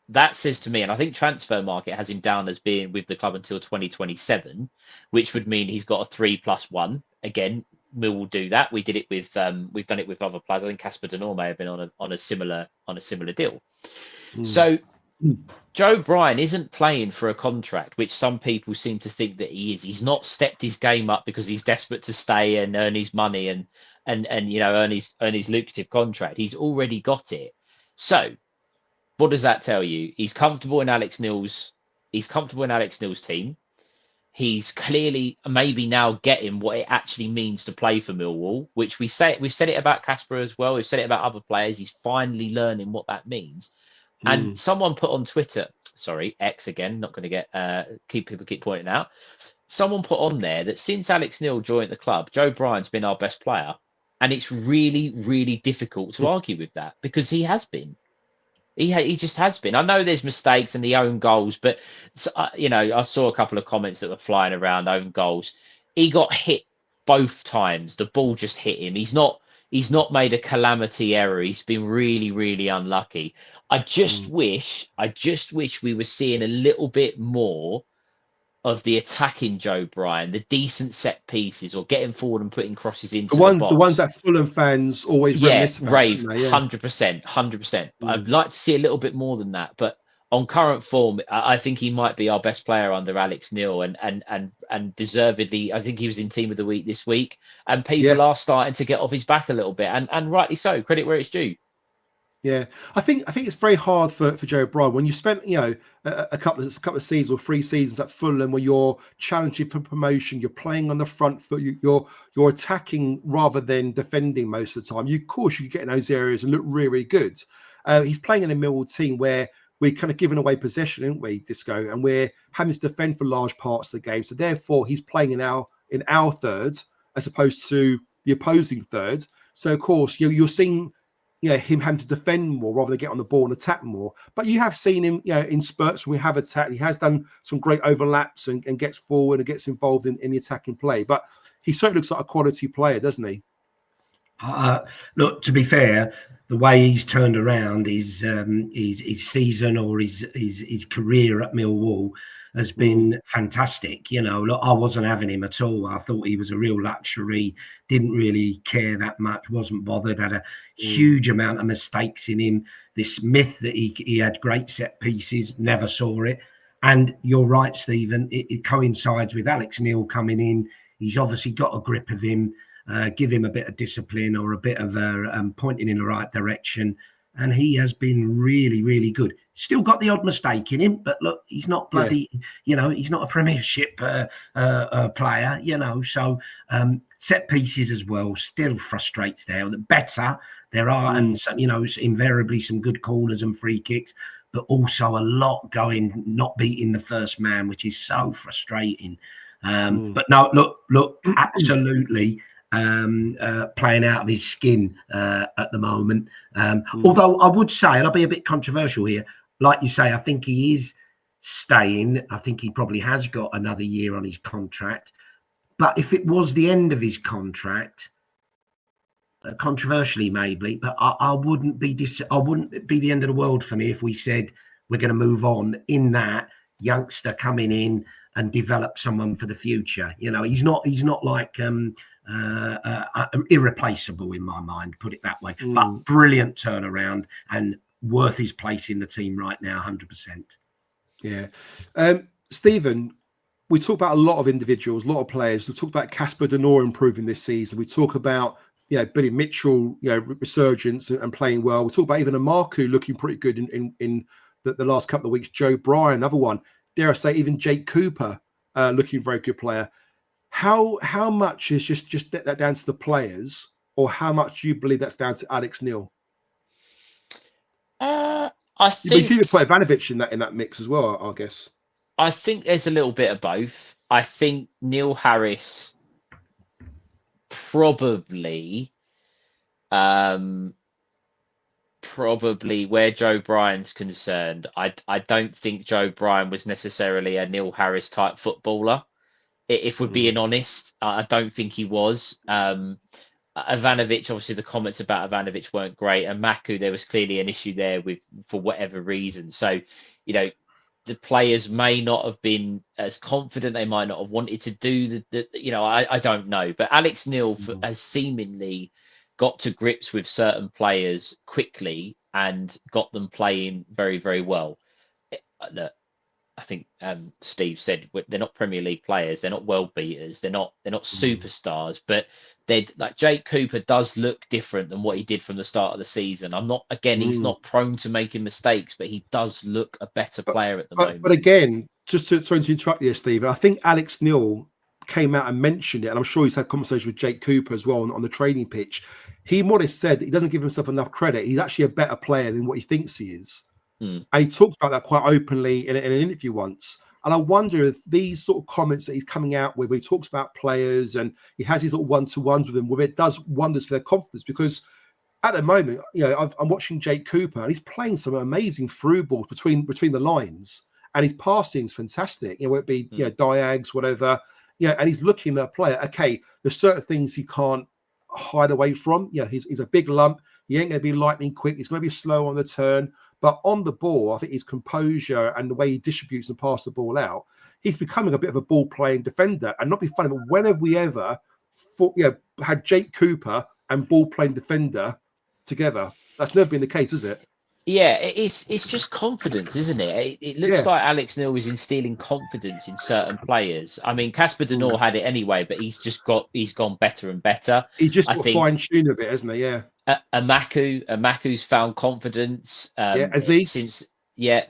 that says to me, and I think Transfer Market has him down as being with the club until 2027, which would mean he's got a 3+1. Again, Millwall do that. We did it with we've done it with other players. I think Casper De Norre may have been on a similar deal. So Joe Bryan isn't playing for a contract, which some people seem to think that he is. He's not stepped his game up because he's desperate to stay and earn his money and earn his lucrative contract. He's already got it. So what does that tell you? He's comfortable in Alex Neil's team. He's clearly maybe now getting what it actually means to play for Millwall, which we've said it about Casper as well. We've said it about other players. He's finally learning what that means. And someone put on Twitter, sorry, X again, not going to get keep pointing out. Someone put on there that since Alex Neil joined the club, Joe Bryan's been our best player. And it's really, really difficult to argue with that because he has been. He just has been. I know there's mistakes and the own goals, but I saw a couple of comments that were flying around own goals. He got hit both times. The ball just hit him. He's not made a calamity error. He's been really, really unlucky. I just wish we were seeing a little bit more of the attacking Joe Bryan, the decent set pieces, or getting forward and putting crosses into the box. The ones that Fulham fans always reminisce about, rave 100%. I'd like to see a little bit more than that, but on current form, I think he might be our best player under Alex Neil, and deservedly. I think he was in Team of the Week this week, and people are starting to get off his back a little bit, and rightly so. Credit where it's due. Yeah, I think it's very hard for Joe Bryan when you spent a couple of seasons or 3 seasons at Fulham where you're challenging for promotion, you're playing on the front foot, you're attacking rather than defending most of the time. Of course, you get in those areas and look really, really good. He's playing in a Millwall team where we're kind of giving away possession, aren't we, Disco, and we're having to defend for large parts of the game. So therefore, he's playing in our third as opposed to the opposing third. So of course, you're seeing him having to defend more rather than get on the ball and attack more. But you have seen him, in spurts when we have attacked. He has done some great overlaps and gets forward and gets involved in the attacking play. But he certainly looks like a quality player, doesn't he? Look, to be fair, the way he's turned around his season or his career at Millwall has been fantastic. Look, I wasn't having him at all. I thought he was a real luxury, didn't really care that much, wasn't bothered, had a huge amount of mistakes in him. This myth that he had great set pieces, never saw it. And you're right, Stephen, it coincides with Alex Neil coming in. He's obviously got a grip of him, give him a bit of discipline or a bit of pointing in the right direction. And he has been really, really good. Still got the odd mistake in him, but look, he's not bloody, he's not a Premiership player, So set pieces as well still frustrates there. The better there are, and some, invariably some good corners and free kicks, but also a lot going not beating the first man, which is so frustrating. But no, look, absolutely. Playing out of his skin at the moment. Although I would say, and I'll be a bit controversial here, like you say, I think he is staying. I think he probably has got another year on his contract. But if it was the end of his contract, controversially maybe, but I wouldn't be the end of the world for me if we said we're going to move on in that youngster coming in and develop someone for the future. He's not like irreplaceable in my mind, put it that way. But brilliant turnaround and worth his place in the team right now, 100%. Yeah. Stephen, we talk about a lot of individuals, a lot of players. We talk about Casper Denor improving this season. We talk about Billy Mitchell, resurgence and playing well. We talk about even Amaku looking pretty good in the last couple of weeks. Joe Bryan, another one. Dare I say, even Jake Cooper looking very good player. How much is just that down to the players, or how much do you believe that's down to Alex Neil? I think you could put Ivanovic in that mix as well, I guess. I think there's a little bit of both. I think Neil Harris probably where Joe Bryan's concerned, I don't think Joe Bryan was necessarily a Neil Harris type footballer. If we're being honest, I don't think he was. Ivanovic, obviously the comments about Ivanovic weren't great, and Maku, there was clearly an issue there for whatever reason. So, the players may not have been as confident. They might not have wanted to do I don't know. But Alex Neil has seemingly got to grips with certain players quickly and got them playing very, very well. Look, I think Steve said they're not Premier League players. They're not world beaters. They're not superstars. But like Jake Cooper does look different than what he did from the start of the season. He's not prone to making mistakes, but he does look a better player at the moment. But again, just to interrupt you, Steve, I think Alex Neil came out and mentioned it, and I'm sure he's had conversations with Jake Cooper as well on the training pitch. He more or less said that he doesn't give himself enough credit. He's actually a better player than what he thinks he is. And he talked about that quite openly in an interview once. And I wonder if these sort of comments that he's coming out with, where he talks about players and he has these little one-to-ones with them, where it does wonders for their confidence. Because at the moment, I'm watching Jake Cooper and he's playing some amazing through balls between the lines, and his passing is fantastic. Whether it be diags, whatever. And he's looking at a player. Okay, there's certain things he can't hide away from. He's a big lump. He ain't going to be lightning quick. He's going to be slow on the turn. But on the ball, I think his composure and the way he distributes and passes the ball out, he's becoming a bit of a ball-playing defender. And not be funny, but when have we ever had Jake Cooper and ball-playing defender together? That's never been the case, is it? Yeah, it's just confidence, isn't it? It looks like Alex Neil is instilling confidence in certain players. I mean, Casper De Norre had it anyway, but he's gone better and better. He just got fine-tuned a bit, hasn't he? Yeah. Amaku's found confidence. Aziz.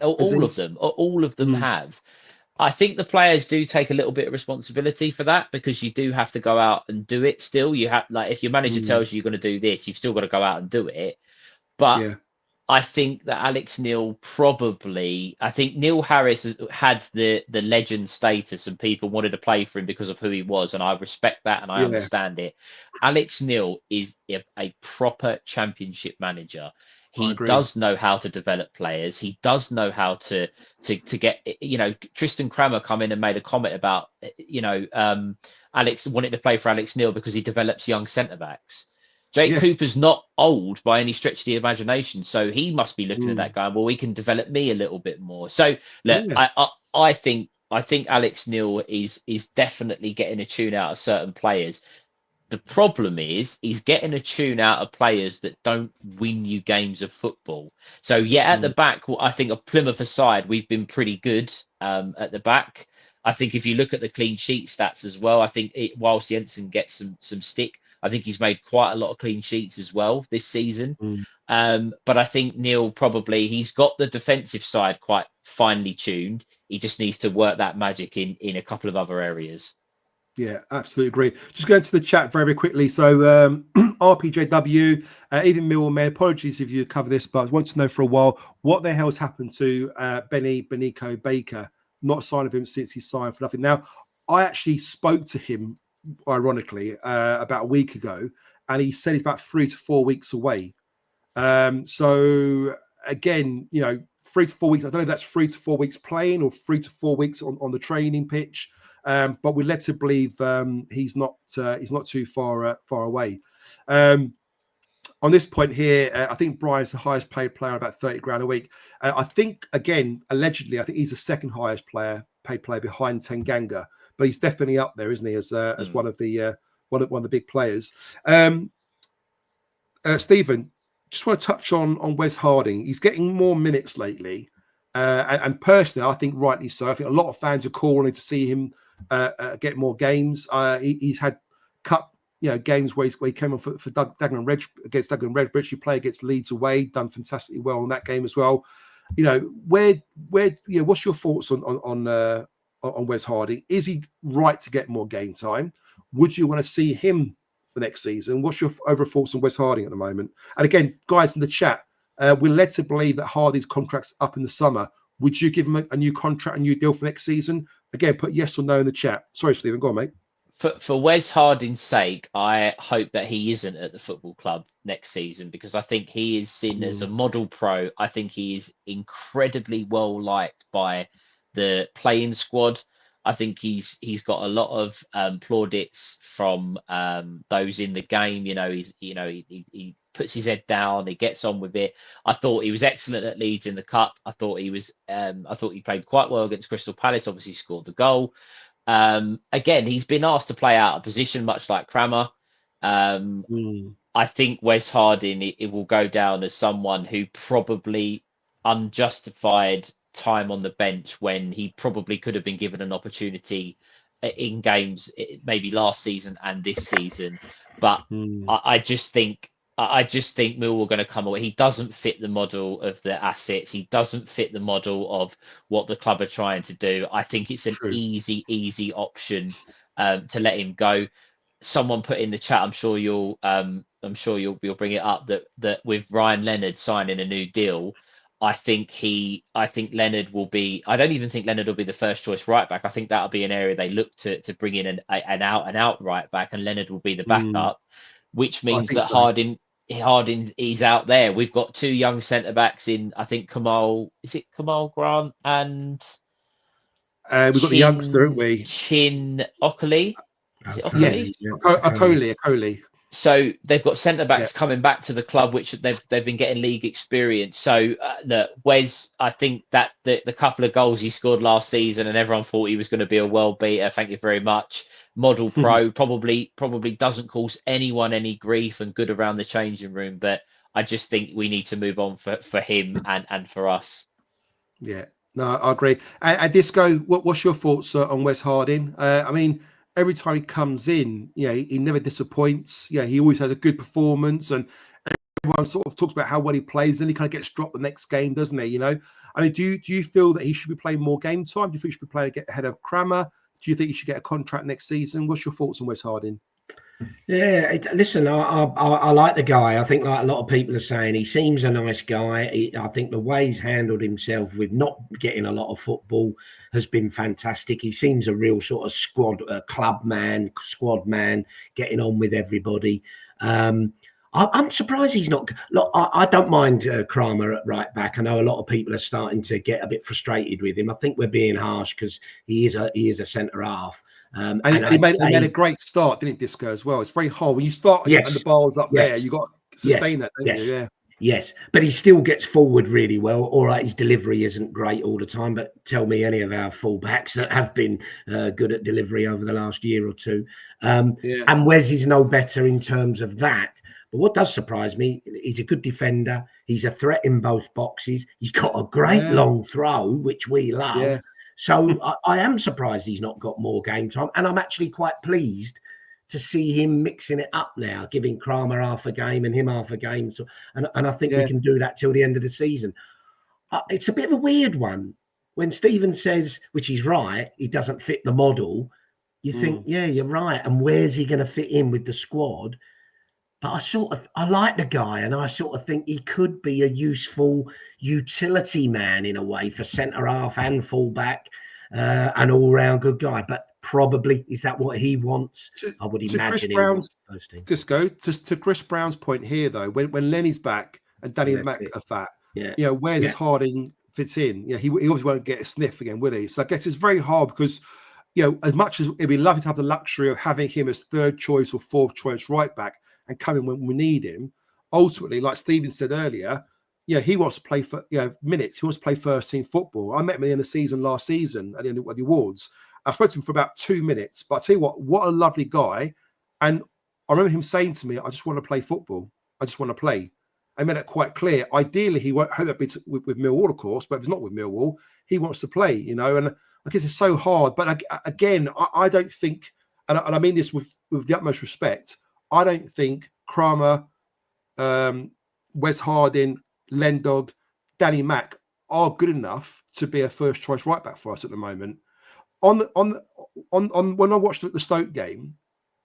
All of them have. I think the players do take a little bit of responsibility for that, because you do have to go out and do it. Still, you have, like, if your manager tells you you're going to do this, you've still got to go out and do it. But I think that Alex Neil I think Neil Harris had the legend status, and people wanted to play for him because of who he was, and I respect that and I understand it. Alex Neil is a proper championship manager. He does know how to develop players. He does know how to get, Tristan Kramer come in and made a comment about, Alex wanted to play for Alex Neil because he develops young centre backs. Jake Cooper's not old by any stretch of the imagination, so he must be looking at that going, well, we can develop me a little bit more. So look, I think Alex Neil is definitely getting a tune out of certain players. The problem is he's getting a tune out of players that don't win you games of football. So at the back, I think of Plymouth aside, we've been pretty good at the back. I think if you look at the clean sheet stats as well, I think whilst Jensen gets some stick, I think he's made quite a lot of clean sheets as well this season. But I think Neil he's got the defensive side quite finely tuned. He just needs to work that magic in a couple of other areas. Yeah, absolutely agree. Just going to the chat very quickly. So RPJW, even Millwall man, apologies if you cover this, but I want to know for a while what the hell's happened to Benico Baker. Not a sign of him since he signed for nothing. Now, I actually spoke to him, ironically, about a week ago, and he said he's about 3 to 4 weeks away. So again, 3 to 4 weeks. I don't know if that's 3 to 4 weeks playing or 3 to 4 weeks on the training pitch. But we're led to believe he's not too far away. On this point here, I think Brian's the highest paid player, about 30 grand a week. I think, again, allegedly, I think he's the second highest paid player behind Tanganga, but he's definitely up there, isn't he, as one of the big players. Stephen, just want to touch on Wes Harding. He's getting more minutes lately, and personally, I think rightly so. I think a lot of fans are calling to see him get more games. He's had cup games where he came on for Dagenham Red against Dagenham Redbridge. He played against Leeds away, done fantastically well in that game as well. What's your thoughts on Wes Harding? Is he right to get more game time? Would you want to see him for next season? What's your overall thoughts on Wes Harding at the moment? And again, guys in the chat, we're led to believe that Harding's contract's up in the summer. Would you give him a new contract, a new deal for next season? Again, put yes or no in the chat. Sorry, Stephen, go on, mate. For Wes Harding's sake, I hope that he isn't at the football club next season, because I think he is seen as a model pro. I think he is incredibly well liked by the playing squad. I think he's got a lot of plaudits from those in the game. He puts his head down, he gets on with it. I thought he was excellent at Leeds in the cup. I thought he played quite well against Crystal Palace. Obviously scored the goal. Again, he's been asked to play out of position, much like Kramer. I think Wes Harding, it will go down as someone who probably unjustified time on the bench when he probably could have been given an opportunity in games, maybe last season and this season. But I just think Millwall are going to come away. He doesn't fit the model of the assets. He doesn't fit the model of what the club are trying to do. I think it's an easy option to let him go. Someone put in the chat, I'm sure you'll bring it up, that with Ryan Leonard signing a new deal, I think Leonard will be. I don't even think Leonard will be the first choice right back. I think that'll be an area they look to bring in an out right back, and Leonard will be the backup, which I means think that so. Harding is out there. We've got two young centre backs in. I think Kamal Grant and We've got the youngster, haven't we? Chin Ockley. Is it Ockley? Yes, Okoli. So they've got centre backs coming back to the club, which they've been getting league experience. So Wes, I think that the couple of goals he scored last season, and everyone thought he was going to be a world beater. Thank you very much. Model pro probably doesn't cause anyone any grief and good around the changing room. But I just think we need to move on for him and for us. Yeah, no, I agree. And Disco, what's your thoughts on Wes Harding? I mean, every time he comes in, he never disappoints. Yeah, he always has a good performance, and everyone sort of talks about how well he plays. Then he kind of gets dropped the next game, doesn't he? I mean, do you feel that he should be playing more game time? Do you think he should be playing ahead of Kramer? Do you think he should get a contract next season? What's your thoughts on Wes Harding? Yeah, listen, I like the guy. I think, like a lot of people are saying, he seems a nice guy. I think the way he's handled himself with not getting a lot of football has been fantastic. He seems a real sort of squad man, getting on with everybody. I'm surprised he's not. Look, I don't mind Kramer at right back. I know a lot of people are starting to get a bit frustrated with him. I think we're being harsh because he is a centre half. And he made a great start, didn't he, Disco, as well? It's very hard when you start and the bar's up there. You got to sustain that, don't you? Yeah. Yes, but he still gets forward really well. All right, his delivery isn't great all the time, but tell me any of our fullbacks that have been good at delivery over the last year or two. And Wes is no better in terms of that. But what does surprise me, he's a good defender. He's a threat in both boxes. He's got a great long throw, which we love. Yeah. So I am surprised he's not got more game time. And I'm actually quite pleased to see him mixing it up now, giving Kramer half a game and him half a game. So, and I think we can do that till the end of the season. It's a bit of a weird one. When Stephen says, which he's right, he doesn't fit the model, you think, yeah, you're right. And where's he going to fit in with the squad? But I like the guy, and I sort of think he could be a useful utility man in a way for centre half and fullback, an all-round good guy. But probably is that what he wants? I would imagine. To Chris Brown's point here, though, when Lenny's back and Danny Mack are fat, where does Harding fits in? He obviously won't get a sniff again, will he? So I guess it's very hard because, as much as it'd be lovely to have the luxury of having him as third choice or fourth choice right back and coming when we need him, ultimately, like Stephen said earlier, he wants to play for minutes. He wants to play first team football. I met him at the end of the season last season at the end of the awards. I spoke to him for about 2 minutes, but I tell you what a lovely guy. And I remember him saying to me, I just want to play football. I just want to play. I made it quite clear. Ideally, he won't hope that be with Millwall, of course, but if it's not with Millwall, he wants to play, and I guess it's so hard. But again, I don't think, and I mean this with the utmost respect, I don't think Kramer, Wes Harding, Lendog, Danny Mack are good enough to be a first choice right back for us at the moment. On when I watched the Stoke game,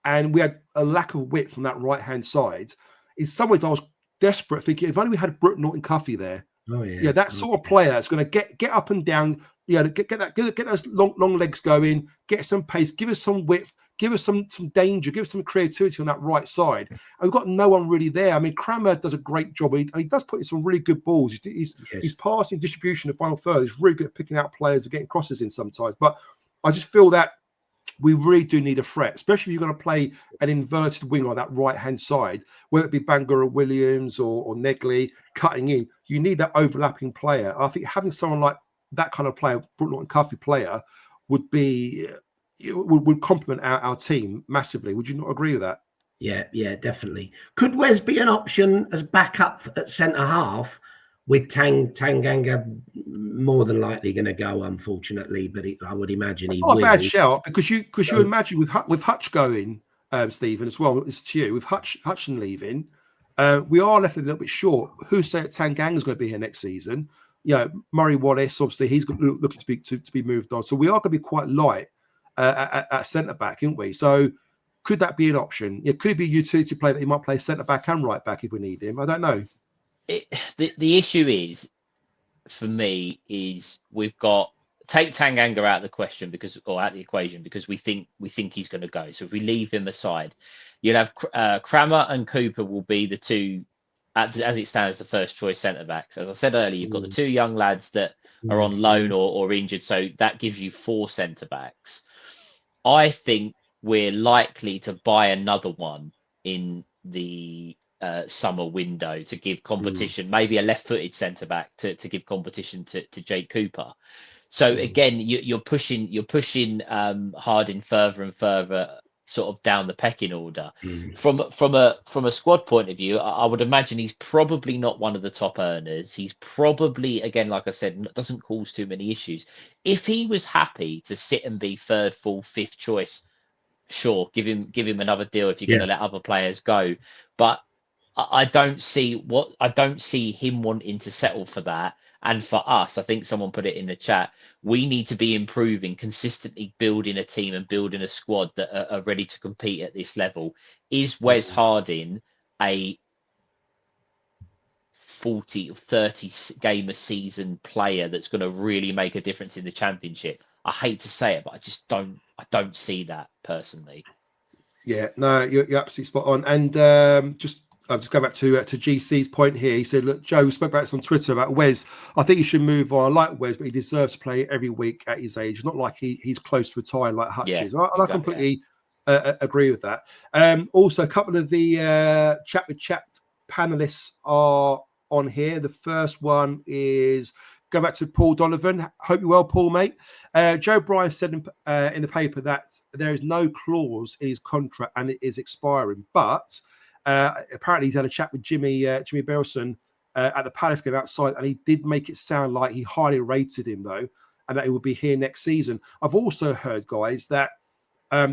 and we had a lack of width on that right hand side, in some ways I was desperate, thinking if only we had Brooke Norton-Cuffy there. Oh yeah, that sort of player that's going to get up and down. Get those long legs going, get some pace, give us some width, give us some danger, give us some creativity on that right side. And we've got no one really there. I mean, Kramer does a great job, and he does put in some really good balls. His passing, distribution, the final third is really good at picking out players and getting crosses in sometimes. But I just feel that we really do need a threat, especially if you're going to play an inverted wing on that right-hand side, whether it be Bangura Williams or Negley cutting in. You need that overlapping player. I think having someone like that kind of player, Brooke Norton-Cuffy player, would complement our team massively. Would you not agree with that? Yeah, definitely. Could Wes be an option as backup at centre half with Tanganga more than likely going to go, unfortunately, but I would imagine he will. Not a bad shout, because you imagine with Hutch going, Stephen, as well, it's to you, with Hutchin leaving, we are left a little bit short. Who said Tanganga is going to be here next season? Murray Wallace, obviously, he's looking to be moved on. So we are going to be quite light at centre back, aren't we? So could that be an option? Could it be a utility player that he might play centre back and right back if we need him? I don't know. The issue is for me is we've got take Tanganga out of the question out of the equation because we think he's going to go. So if we leave him aside, you'll have Crammer and Cooper will be the two, as it stands, the first choice centre backs. As I said earlier, you've got the two young lads that are on loan or injured, so that gives you 4 centre backs. I think we're likely to buy another one in the summer window to give competition, maybe a left-footed centre back to give competition to Jake Cooper. So again, you're pushing Harding further and further, sort of down the pecking order. From a squad point of view, I would imagine he's probably not one of the top earners. He's probably, again, like I said, doesn't cause too many issues. If he was happy to sit and be 3rd, 4th, 5th choice, sure, give him another deal if you're going to let other players go. But I don't see him wanting to settle for that. And for us, I think someone put it in the chat, we need to be improving, consistently building a team and building a squad that are ready to compete at this level. Is Wes Harding a 40 or 30 game a season player that's going to really make a difference in the Championship? I hate to say it, but I don't see that personally. Yeah, no, you're absolutely spot on. And I'll just go back to GC's point here. He said, look, Joe, we spoke about this on Twitter about Wes. I think he should move on. I like Wes, but he deserves to play every week at his age. It's not like he's close to retiring like Hutch is. I completely agree with that. Also, a couple of the Chat with Chat panelists are on here. The first one is, go back to Paul Donovan. Hope you're well, Paul, mate. Joe Bryan said in the paper that there is no clause in his contract and it is expiring, but apparently he's had a chat with Jimmy Belson at the Palace game outside, and he did make it sound like he highly rated him, though, and that he will be here next season. I've also heard, guys, that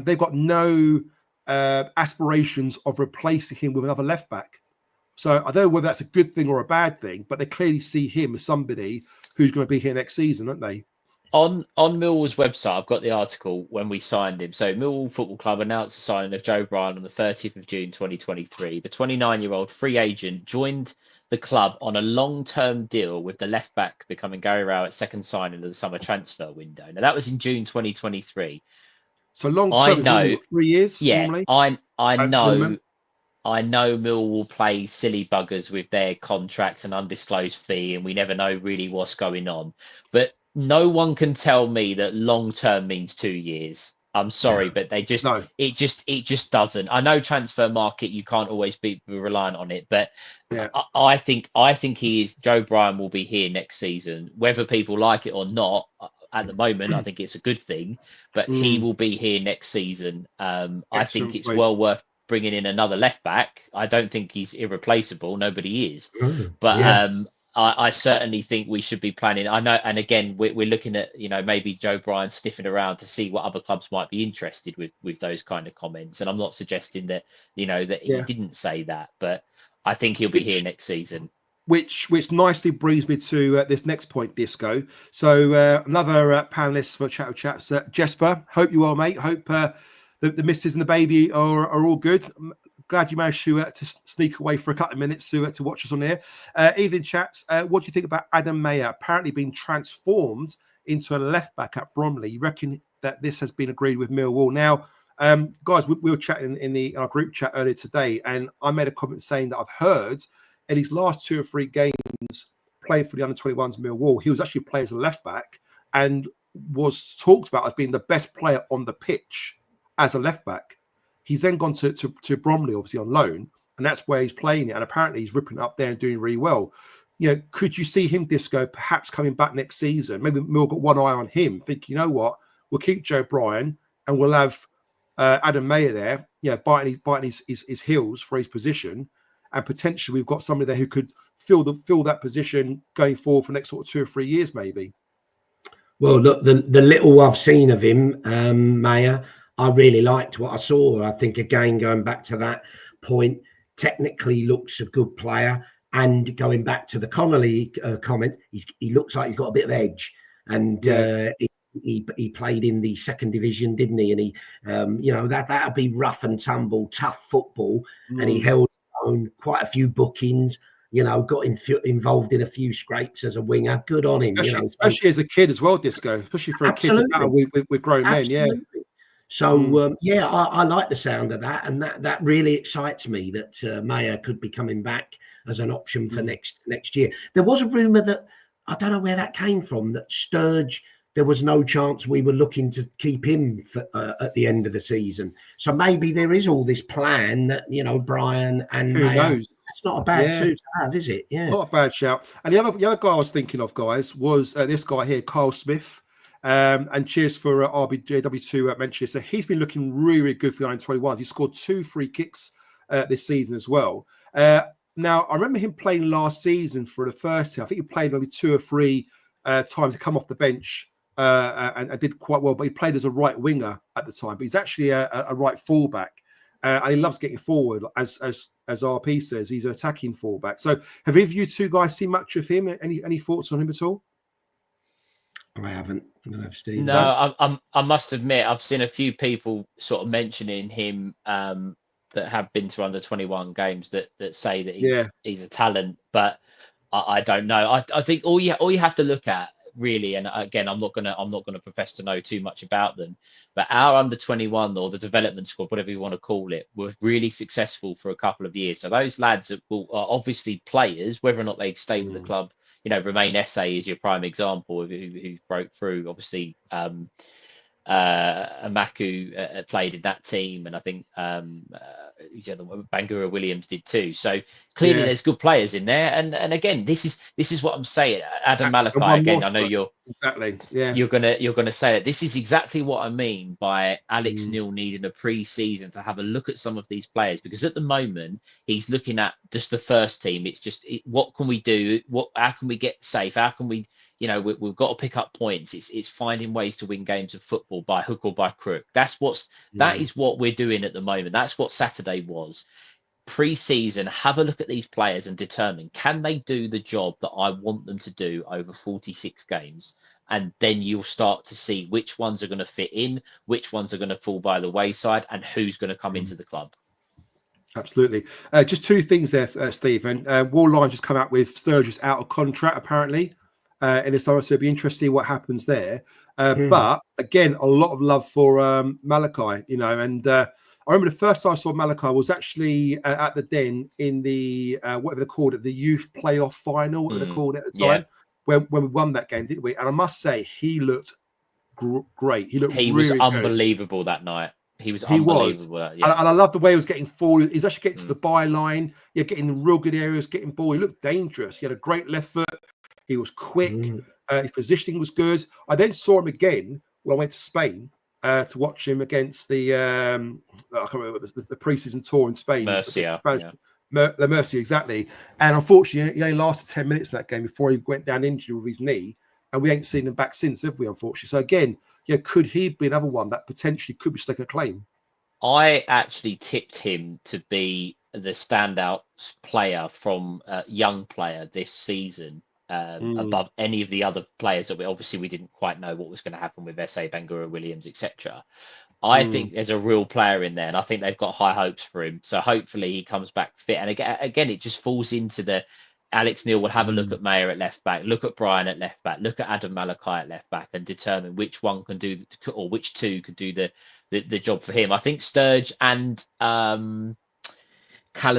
they've got no aspirations of replacing him with another left back. So I don't know whether that's a good thing or a bad thing, but they clearly see him as somebody who's going to be here next season, aren't they? On Millwall's website, I've got the article when we signed him. So Millwall Football Club announced the signing of Joe Bryan on the 30th of June 2023. The 29-year-old free agent joined the club on a long-term deal, with the left-back becoming Gary Rowett's second signing of the summer transfer window. Now, that was in June 2023. So long-term, is 3 years, yeah, normally? I know Millwall will play silly buggers with their contracts and undisclosed fee, and we never know really what's going on. But no one can tell me that long term means 2 years. I'm sorry, but it just doesn't. I know transfer market, you can't always be reliant on it, but I think Joe Bryan will be here next season, whether people like it or not. At the moment, I think it's a good thing, but he will be here next season. I think it's well worth bringing in another left back. I don't think he's irreplaceable. Nobody is, but I certainly think we should be planning. I know, and again, we're looking at, maybe Joe Bryan sniffing around to see what other clubs might be interested with those kind of comments. And I'm not suggesting that he didn't say that, but I think he'll be here next season. Which nicely brings me to this next point, Disco. So another panelist for Chat with Chats, Jesper. Hope you are, mate. Hope the missus and the baby are all good. Glad you managed to sneak away for a couple of minutes to watch us on here. Evening, chaps. What do you think about Adam Mayer apparently being transformed into a left back at Bromley? You reckon that this has been agreed with Millwall? Now, guys, we were chatting in our group chat earlier today, and I made a comment saying that I've heard in his last 2 or 3 games playing for the under-21s Millwall, he was actually played as a left back and was talked about as being the best player on the pitch as a left back. He's then gone to Bromley, obviously on loan, and that's where he's playing it. And apparently he's ripping it up there and doing really well. Could you see him, Disco, perhaps coming back next season? Maybe Mill got one eye on him, think, you know what, we'll keep Joe Bryan and we'll have Adam Mayer there, biting his heels for his position. And potentially we've got somebody there who could fill that position going forward for the next sort of 2 or 3 years, maybe. Well, look, the little I've seen of him, Mayer, I really liked what I saw. I think, again, going back to that point, technically looks a good player. And going back to the Connolly comment, he looks like he's got a bit of edge. And he played in the 2nd division, didn't he? And he, that'll be rough and tumble, tough football. And he held on quite a few bookings. got involved in a few scrapes as a winger. Good on him, especially as a kid as well, Disco. Especially for a kid to battle with grown men, yeah. So I like the sound of that, and that really excites me that Mayer could be coming back as an option for next year. There was a rumor that I don't know where that came from, that Sturge, there was no chance we were looking to keep him for, at the end of the season. So maybe there is all this plan that Brian and who Mayer, knows? It's not a bad two to have, is it? Yeah, not a bad shout. And the other guy I was thinking of, guys, was this guy here, Kyle Smith. And cheers for RBJW to mention it. So he's been looking really, really good for the under-21s. He scored 2 free kicks this season as well. Now, I remember him playing last season for the first team. I think he played maybe 2 or 3 times to come off the bench and did quite well. But he played as a right winger at the time. But he's actually a right fullback. And he loves getting forward, as RP says. He's an attacking fullback. So have either of you two guys seen much of him? Any thoughts on him at all? I haven't. I don't know if Steve. No, I must admit, I've seen a few people sort of mentioning him that have been to under 21 games that say that he's a talent, but I don't know. I think all you have to look at really, and again, I'm not gonna profess to know too much about them, but our under 21 or the development squad, whatever you want to call it, were really successful for a couple of years. So those lads are obviously players, whether or not they stay with the club. Romain Esse is your prime example of who broke through. Obviously, Amaku played in that team, and I think Bangura Williams did too. So clearly, there's good players in there. And again, this is what I'm saying. Adam Malachi again. I know you're gonna say it. This is exactly what I mean by Alex Neil needing a pre-season to have a look at some of these players, because at the moment he's looking at just the first team. It's just what can we do? How can we get safe? How can we? We've got to pick up points. It's finding ways to win games of football by hook or by crook. That is what we're doing at the moment. That's what Saturday was. Pre-season, have a look at these players and determine, can they do the job that I want them to do over 46 games? And then you'll start to see which ones are going to fit in, which ones are going to fall by the wayside, and who's going to come into the club. Absolutely. Just 2 things there, Stephen. Warline just come out with Sturgis out of contract, apparently. In the summer, so it'll be interesting what happens there. But again, a lot of love for Malachi, and I remember the first time I saw Malachi was actually at the Den in the whatever they called it, the youth playoff final, whatever they called it at the time, when we won that game, didn't we? And I must say, he looked great. He really was unbelievable that night. He was unbelievable. And I love the way he was getting forward. He's actually getting to the byline, getting in real good areas, getting ball. He looked dangerous. He had a great left foot. He was quick. His positioning was good. I then saw him again when I went to Spain to watch him against the I can't remember the preseason tour in Spain. Murcia. The Murcia, exactly. And unfortunately, he only lasted 10 minutes in that game before he went down injured with his knee. And we ain't seen him back since, have we, unfortunately? So again, could he be another one that potentially could be staking a claim? I actually tipped him to be the standout player from young player this season. Above any of the other players that we didn't quite know what was going to happen with S.A. Bangura Williams, etc. I think there's a real player in there, and I think they've got high hopes for him. So hopefully he comes back fit. And again, it just falls into the Alex Neil will have a look at Mayer at left back, look at Brian at left back, look at Adam Malachi at left back, and determine which one can do or which two could do the job for him. I think Sturge and Callum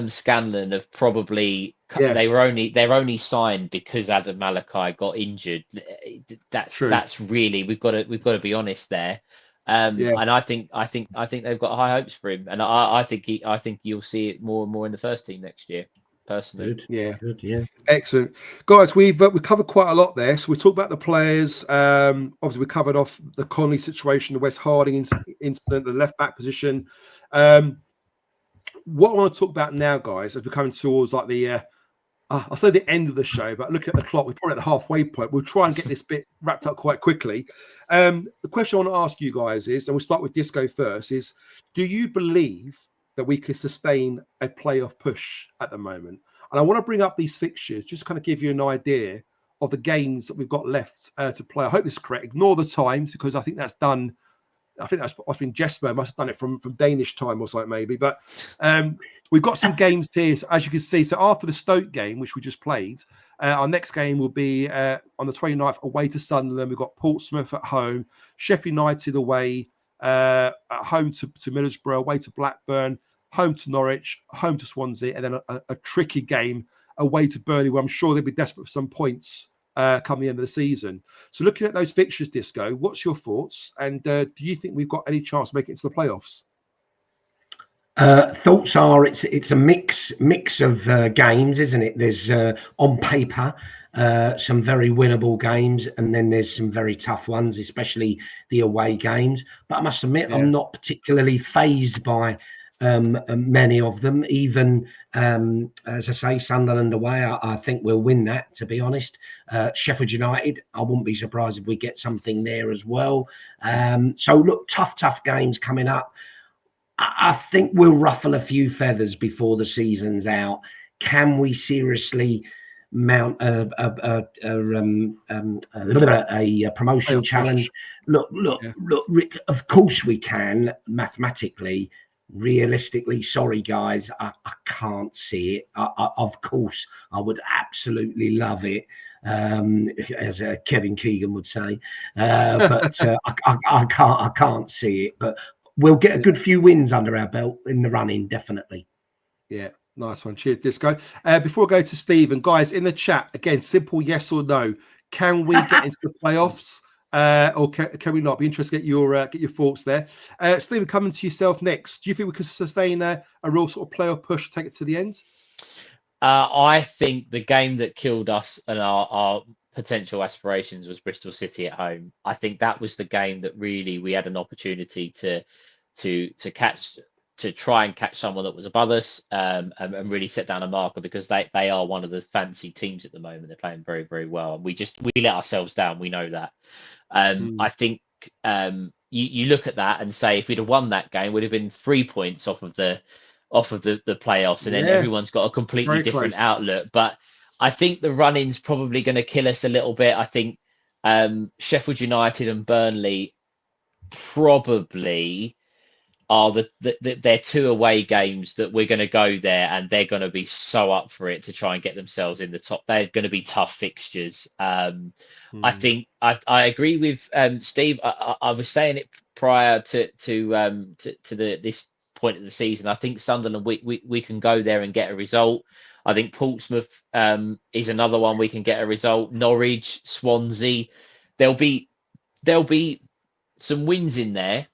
Scanlon have probably they're only signed because Adam Malachi got injured. That's really we've got to be honest there. And I think they've got high hopes for him, and I think you'll see it more and more in the first team next year. Personally, good, excellent, guys. We've covered quite a lot there. So we talked about the players. Obviously, we covered off the Conley situation, the West Harding incident, the left back position. What I want to talk about now, guys, as we're coming towards like the, I'll say the end of the show, but looking at the clock, we're probably at the halfway point. We'll try and get this bit wrapped up quite quickly. The question I want to ask you guys is, and we'll start with Disco first, is do you believe that we can sustain a playoff push at the moment? And I want to bring up these fixtures, just kind of give you an idea of the games that we've got left to play. I hope this is correct. Ignore the times, because I think that's done I think that's must have been Jesper. Must have done it from Danish time or something maybe. But we've got some games here, so as you can see. So after the Stoke game, which we just played, our next game will be on the 29th away to Sunderland. We've got Portsmouth at home, Sheffield United away, at home to Middlesbrough, away to Blackburn, home to Norwich, home to Swansea, and then a tricky game away to Burnley, where I'm sure they'll be desperate for some points come the end of the season. So looking at those fixtures, Disco, what's your thoughts? And do you think we've got any chance to make it into the playoffs? Thoughts are it's a mix of games, isn't it? There's on paper some very winnable games, and then there's some very tough ones, especially the away games. But I must admit, I'm not particularly fazed by many of them. Even as I say, Sunderland away, I think we'll win that, to be honest. Sheffield United, I wouldn't be surprised if we get something there as well. So look, tough games coming up. I think we'll ruffle a few feathers before the season's out. Can we seriously mount a promotion challenge? Look, Rick, of course we can, mathematically. Realistically, sorry guys, I can't see it. Of course, I would absolutely love it, as Kevin Keegan would say, but I can't see it. But we'll get a good few wins under our belt in the running, definitely. Yeah, nice one. Cheers, Disco. Before I go to Stephen, guys, in the chat, again, simple yes or no. Can we get into the playoffs? Or can we not? Be interested to get your thoughts there. Stephen, coming to yourself next. Do you think we could sustain a real sort of playoff push, take it to the end? I think the game that killed us and our potential aspirations was Bristol City at home. I think that was the game that really we had an opportunity to try and catch someone that was above us, and really set down a marker, because they are one of the fancy teams at the moment. They're playing very, very well, and we let ourselves down. We know that. I think you look at that and say, if we'd have won that game, we'd have been 3 points off of the playoffs, and then everyone's got a completely different outlook. But I think the running's probably going to kill us a little bit. I think Sheffield United and Burnley probably are they're two away games that we're going to go there, and they're going to be so up for it to try and get themselves in the top. They're going to be tough fixtures. I think I agree with Steve. I was saying it prior to this point of the season. I think Sunderland, we can go there and get a result. I think Portsmouth is another one we can get a result. Norwich, Swansea, there'll be some wins in there.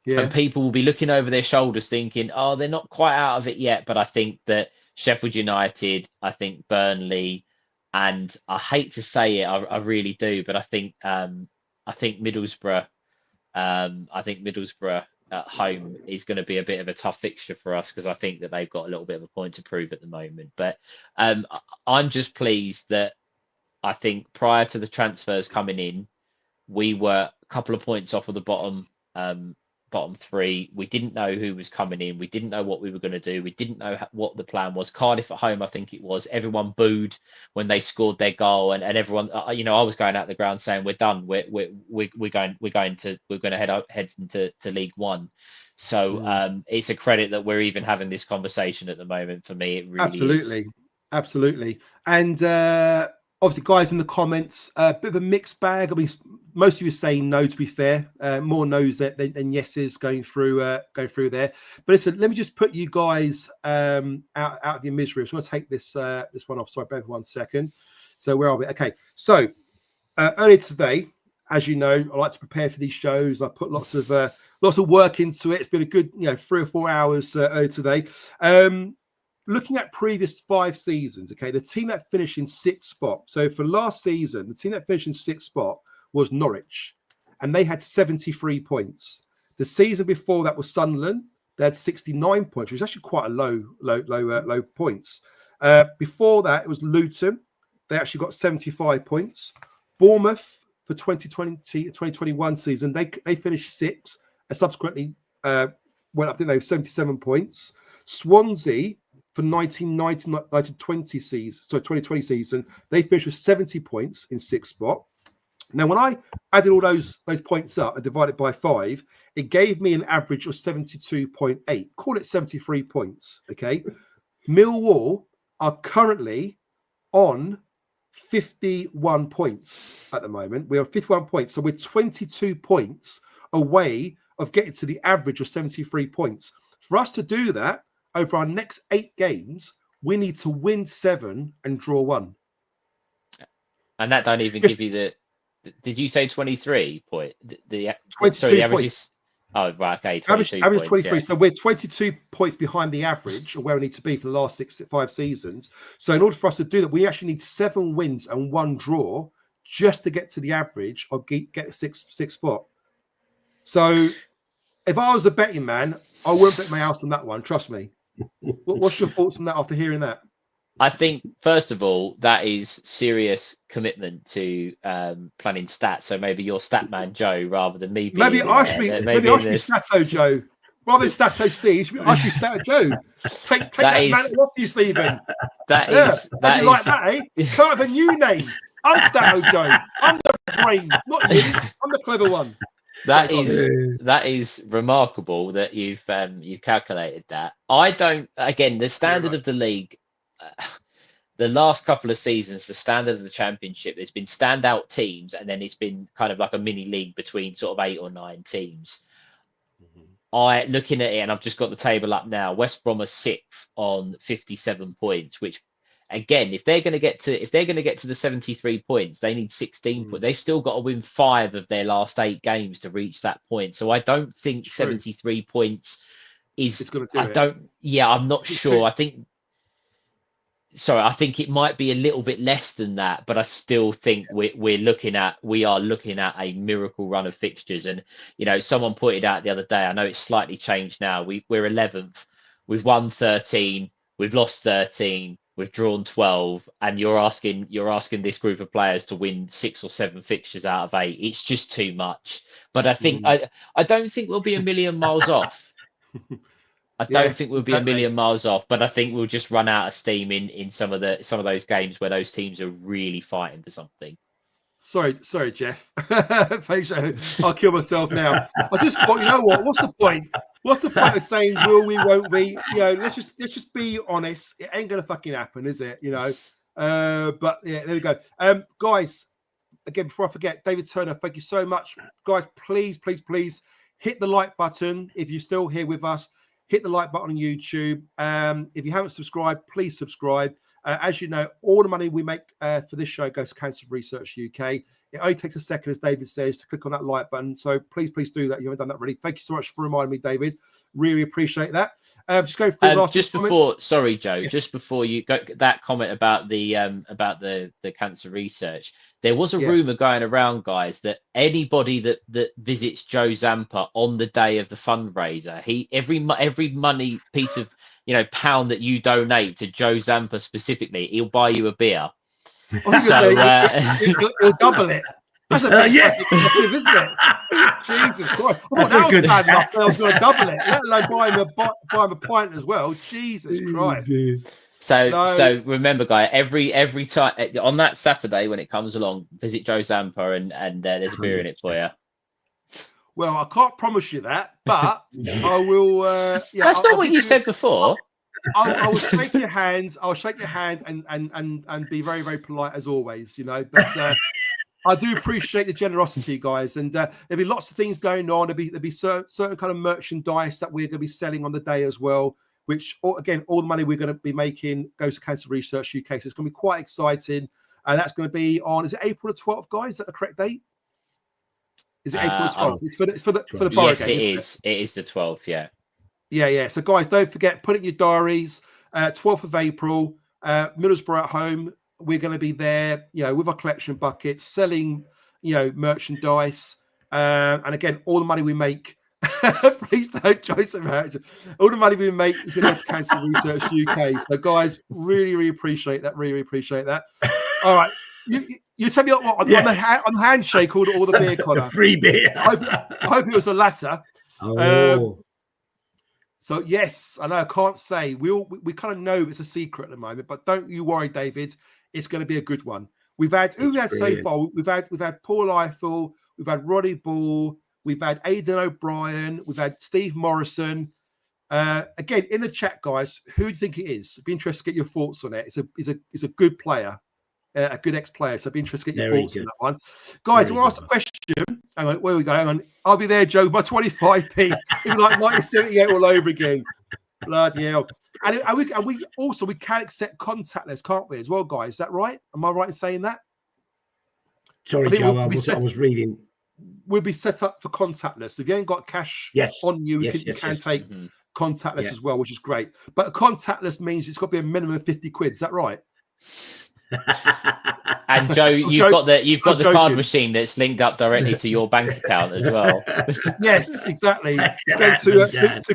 Yeah. And people will be looking over their shoulders thinking, oh, they're not quite out of it yet. But I think that Sheffield United, I think Burnley, and I hate to say it, I really do, but I think Middlesbrough, at home is going to be a bit of a tough fixture for us, because I think that they've got a little bit of a point to prove at the moment. But I'm just pleased that I think prior to the transfers coming in, we were a couple of points off of the bottom three. We didn't know who was coming in. We didn't know what we were going to do. We didn't know what the plan was. Cardiff at home, I think it was. Everyone booed when they scored their goal, and everyone, I was going out the ground saying, "We're done. We're going to head into League One." So it's a credit that we're even having this conversation at the moment. For me, it really absolutely. And obviously, guys, in the comments, a bit of a mixed bag. I mean, most of you are saying no, to be fair. More no's than yeses going through there. But listen, let me just put you guys out of your misery. I'm going to take this one off. Sorry, bear with 1 second. So where are we? Okay. So earlier today, as you know, I like to prepare for these shows. I put lots of work into it. It's been a good 3 or 4 hours earlier today. Looking at previous 5 seasons, okay, the team that finished in 6th spot. So for last season, the team that finished in 6th spot was Norwich, and they had 73 points. The season before that was Sunderland. They had 69 points, which is actually quite a low points. Before that, it was Luton. They actually got 75 points. Bournemouth for 2020-2021 season, they finished 6th and subsequently went up, 77 points. Swansea for 2020 season, they finished with 70 points in 6th spot. Now, when I added all those points up and divided by 5, it gave me an average of 72.8. Call it 73 points. Okay. Millwall are currently on 51 points at the moment. We are 51 points. So we're 22 points away of getting to the average of 73 points. For us to do that over our next 8 games, we need to win 7 and draw 1. And that don't even give you the. Did you say 23 point? The 22 average points. is. Oh, right. Okay. 22 average points, 23. Yeah. So we're 22 points behind the average of where we need to be for the last 5 seasons. So in order for us to do that, we actually need 7 wins and 1 draw just to get to the average or get the sixth spot. So if I was a betting man, I wouldn't bet my house on that one. Trust me. What's your thoughts on that after hearing that? I think, first of all, that is serious commitment to planning stats. So maybe you're stat man Joe rather than me. Maybe I should be Stato Joe. Rather than Stato Steve, I should be Stato Joe. Take that mantle off you, Stephen. That is like that, eh? Can't have a new name. I'm Stato Joe. I'm the brain, not you. I'm the clever one. That is remarkable that you've calculated that. I don't. Again, the standard of the league. The last couple of seasons, the standard of the championship, there's been standout teams, and then it's been kind of like a mini league between sort of 8 or 9 teams. Looking at it, and I've just got the table up now. West Brom are 6th on 57 points, which, again, if they're going to get to the 73 points, they need 16 points. They've still got to win 5 of their last 8 games to reach that point. So I don't think 73 points is. I'm not sure. I think it might be a little bit less than that, but I still think we are looking at a miracle run of fixtures. And someone pointed out the other day, I know it's slightly changed now. We're 11th, we've won 13, we've lost 13, we've drawn 12, and you're asking this group of players to win 6 or 7 fixtures out of 8. It's just too much. But I think I don't think we'll be a million miles off. I don't think we'll be a million miles off, but I think we'll just run out of steam in some of those games where those teams are really fighting for something. Sorry, Jeff. I'll kill myself now. I just thought, you know what? What's the point? What's the point of saying will we, won't we? Let's just be honest. It ain't gonna fucking happen, is it? But yeah, there we go. Guys, again, before I forget, David Turner, thank you so much. Guys, please hit the like button if you're still here with us. Hit the like button on YouTube. If you haven't subscribed, please subscribe. As you know, all the money we make for this show goes to Cancer Research UK. It only takes a second, as David says, to click on that like button. So please do that. You haven't done that already. Thank you so much for reminding me, David. Really appreciate that. Just go through just before, sorry, Joe. Yes. Just before you go, that comment about the cancer research. There was a rumor going around, guys, that anybody that visits Joe Zampa on the day of the fundraiser, every money piece of pound that you donate to Joe Zampa specifically, he'll buy you a beer. He'll double it. That's a bit expensive, isn't it? Jesus Christ! I was going to double it, let alone buy him a pint as well. Jesus Christ! So remember, guy, every time on that Saturday when it comes along, visit Joe Zampa and there's a beer in it for you. Well, I can't promise you that, but I will. That's not what you said before. I will shake your hand. I'll shake your hand and be very, very polite as always. But I do appreciate the generosity, guys. And there'll be lots of things going on. There'll be certain kind of merchandise that we're going to be selling on the day as well. Which, again, all the money we're going to be making goes to Cancer Research UK. So it's going to be quite exciting. And that's going to be on, is it April the 12th, guys? Is that the correct date? Is it April the 12th? It's for the Borough yes, game. Yes, it is the 12th, yeah. Yeah. So, guys, don't forget, put it in your diaries. 12th of April, Middlesbrough at home. We're going to be there, with our collection buckets, selling, merchandise. And again, all the money we make, please don't join some marriage. All the money we make is going to Cancer Research UK. So, guys, really, really appreciate that. Really, really appreciate that. All right. You tell me what on the handshake or the beer, Connor? Free beer. I hope it was the latter. So yes, I know I can't say. We kind of know it's a secret at the moment, but don't you worry, David. It's going to be a good one. We've had who we had brilliant. so far. We've had Paul Eiffel, we've had Roddy Ball, we've had Aidan O'Brien, we've had Steve Morrison. Again, in the chat, guys, who do you think it is? I'd be interested to get your thoughts on it. It's a good player, a good ex-player. So I'd be interested to get your thoughts on that one. Guys, I want to ask a question. Hang on, where we go? Hang on. I'll be there, Joe, by 25p. It'll be like 1978 all over again. Bloody hell. And we also can accept contactless, can't we, as well, guys? Is that right? Am I right in saying that? Sorry, Joe, I was reading. We'll be set up for contactless. If you ain't got cash on you, you can take contactless as well, which is great. But contactless means it's got to be a minimum of 50 quid. Is that right? And Joe, you've got the card machine that's linked up directly to your bank account as well. Yes, exactly. It's going to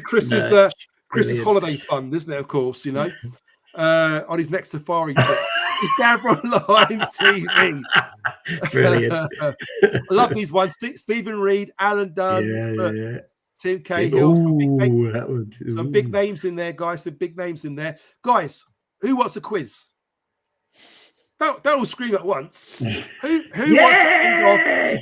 Chris's holiday fund, isn't it? Of course, you know, on his next safari trip. It's down for Lions TV. Brilliant. I love these ones. Stephen Reed, Alan Dunn, Tim Cahill. Some big names in there, guys. Some big names in there. Guys, who wants a quiz? Don't all scream at once. Who wants to end off? Hey,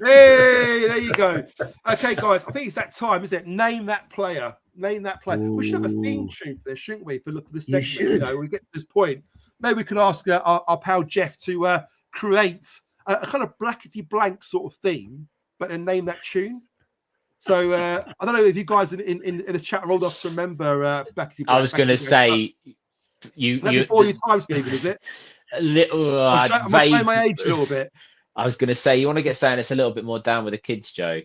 there you go. Okay, guys, I think it's that time, isn't it? Name that player. Name that player. We should have a theme tune for this, shouldn't we? For this segment, you know, we get to this point. Maybe we can ask our pal Jeff to create a kind of blackety blank sort of theme, but then name that tune. So I don't know if you guys in the chat rolled off to remember blackety blank. I was going to say you before your time, Stephen, is it? A little. I'm showing my age a little bit. I was going to say you want to get saying it's a little bit more down with the kids, Joe.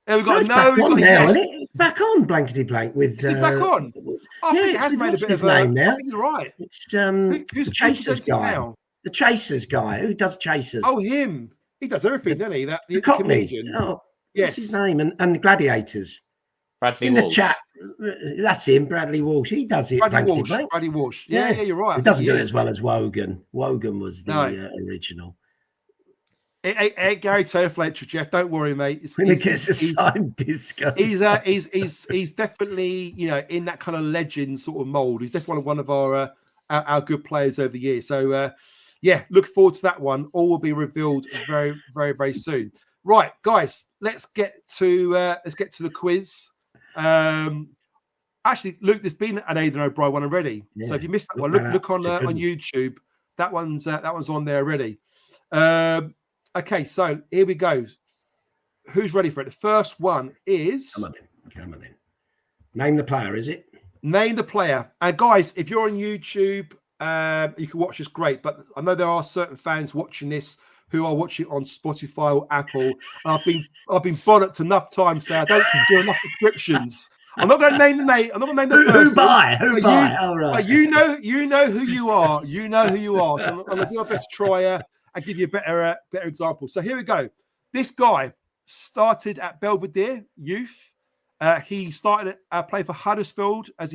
Yeah, we've got it's back on blankety blank with. Is it back on? I think it has made a bit of a name now. I think you're right. It's who's the Chasers guy now? The Chasers guy. Who does Chasers? Oh, him. He does everything, doesn't he? The comedian. Oh, yes. What's his name? And Gladiators. Bradley in Walsh. The chat. That's him, Bradley Walsh. He does it. Bradley Walsh. Yeah, you're right. He doesn't do it as well as Wogan. Wogan was the original. Hey, Gary Taylor Fletcher, Jeff. Don't worry, mate. He's definitely, you know, in that kind of legend sort of mold. He's definitely one of our good players over the years. So, look forward to that one. All will be revealed very, very, very soon. Right, guys, let's get to the quiz. Actually, Luke, there's been an Aidan O'Brien one already. Yeah, so if you missed that one, look on YouTube. That one's on there already. Okay, so here we go. Who's ready for it? The first one is... Come on in. Name the player, is it? Name the player. And guys, if you're on YouTube, you can watch this great. But I know there are certain fans watching this who are watching on Spotify or Apple. And I've been bothered enough times saying I don't do enough descriptions. I'm not going to name the name. I'm not going to name the person. Who by? All right. But you know who you are. You know who you are. So I'm going to do my best to try and give you a better example. So here we go. This guy started at Belvedere Youth. He started playing for Huddersfield as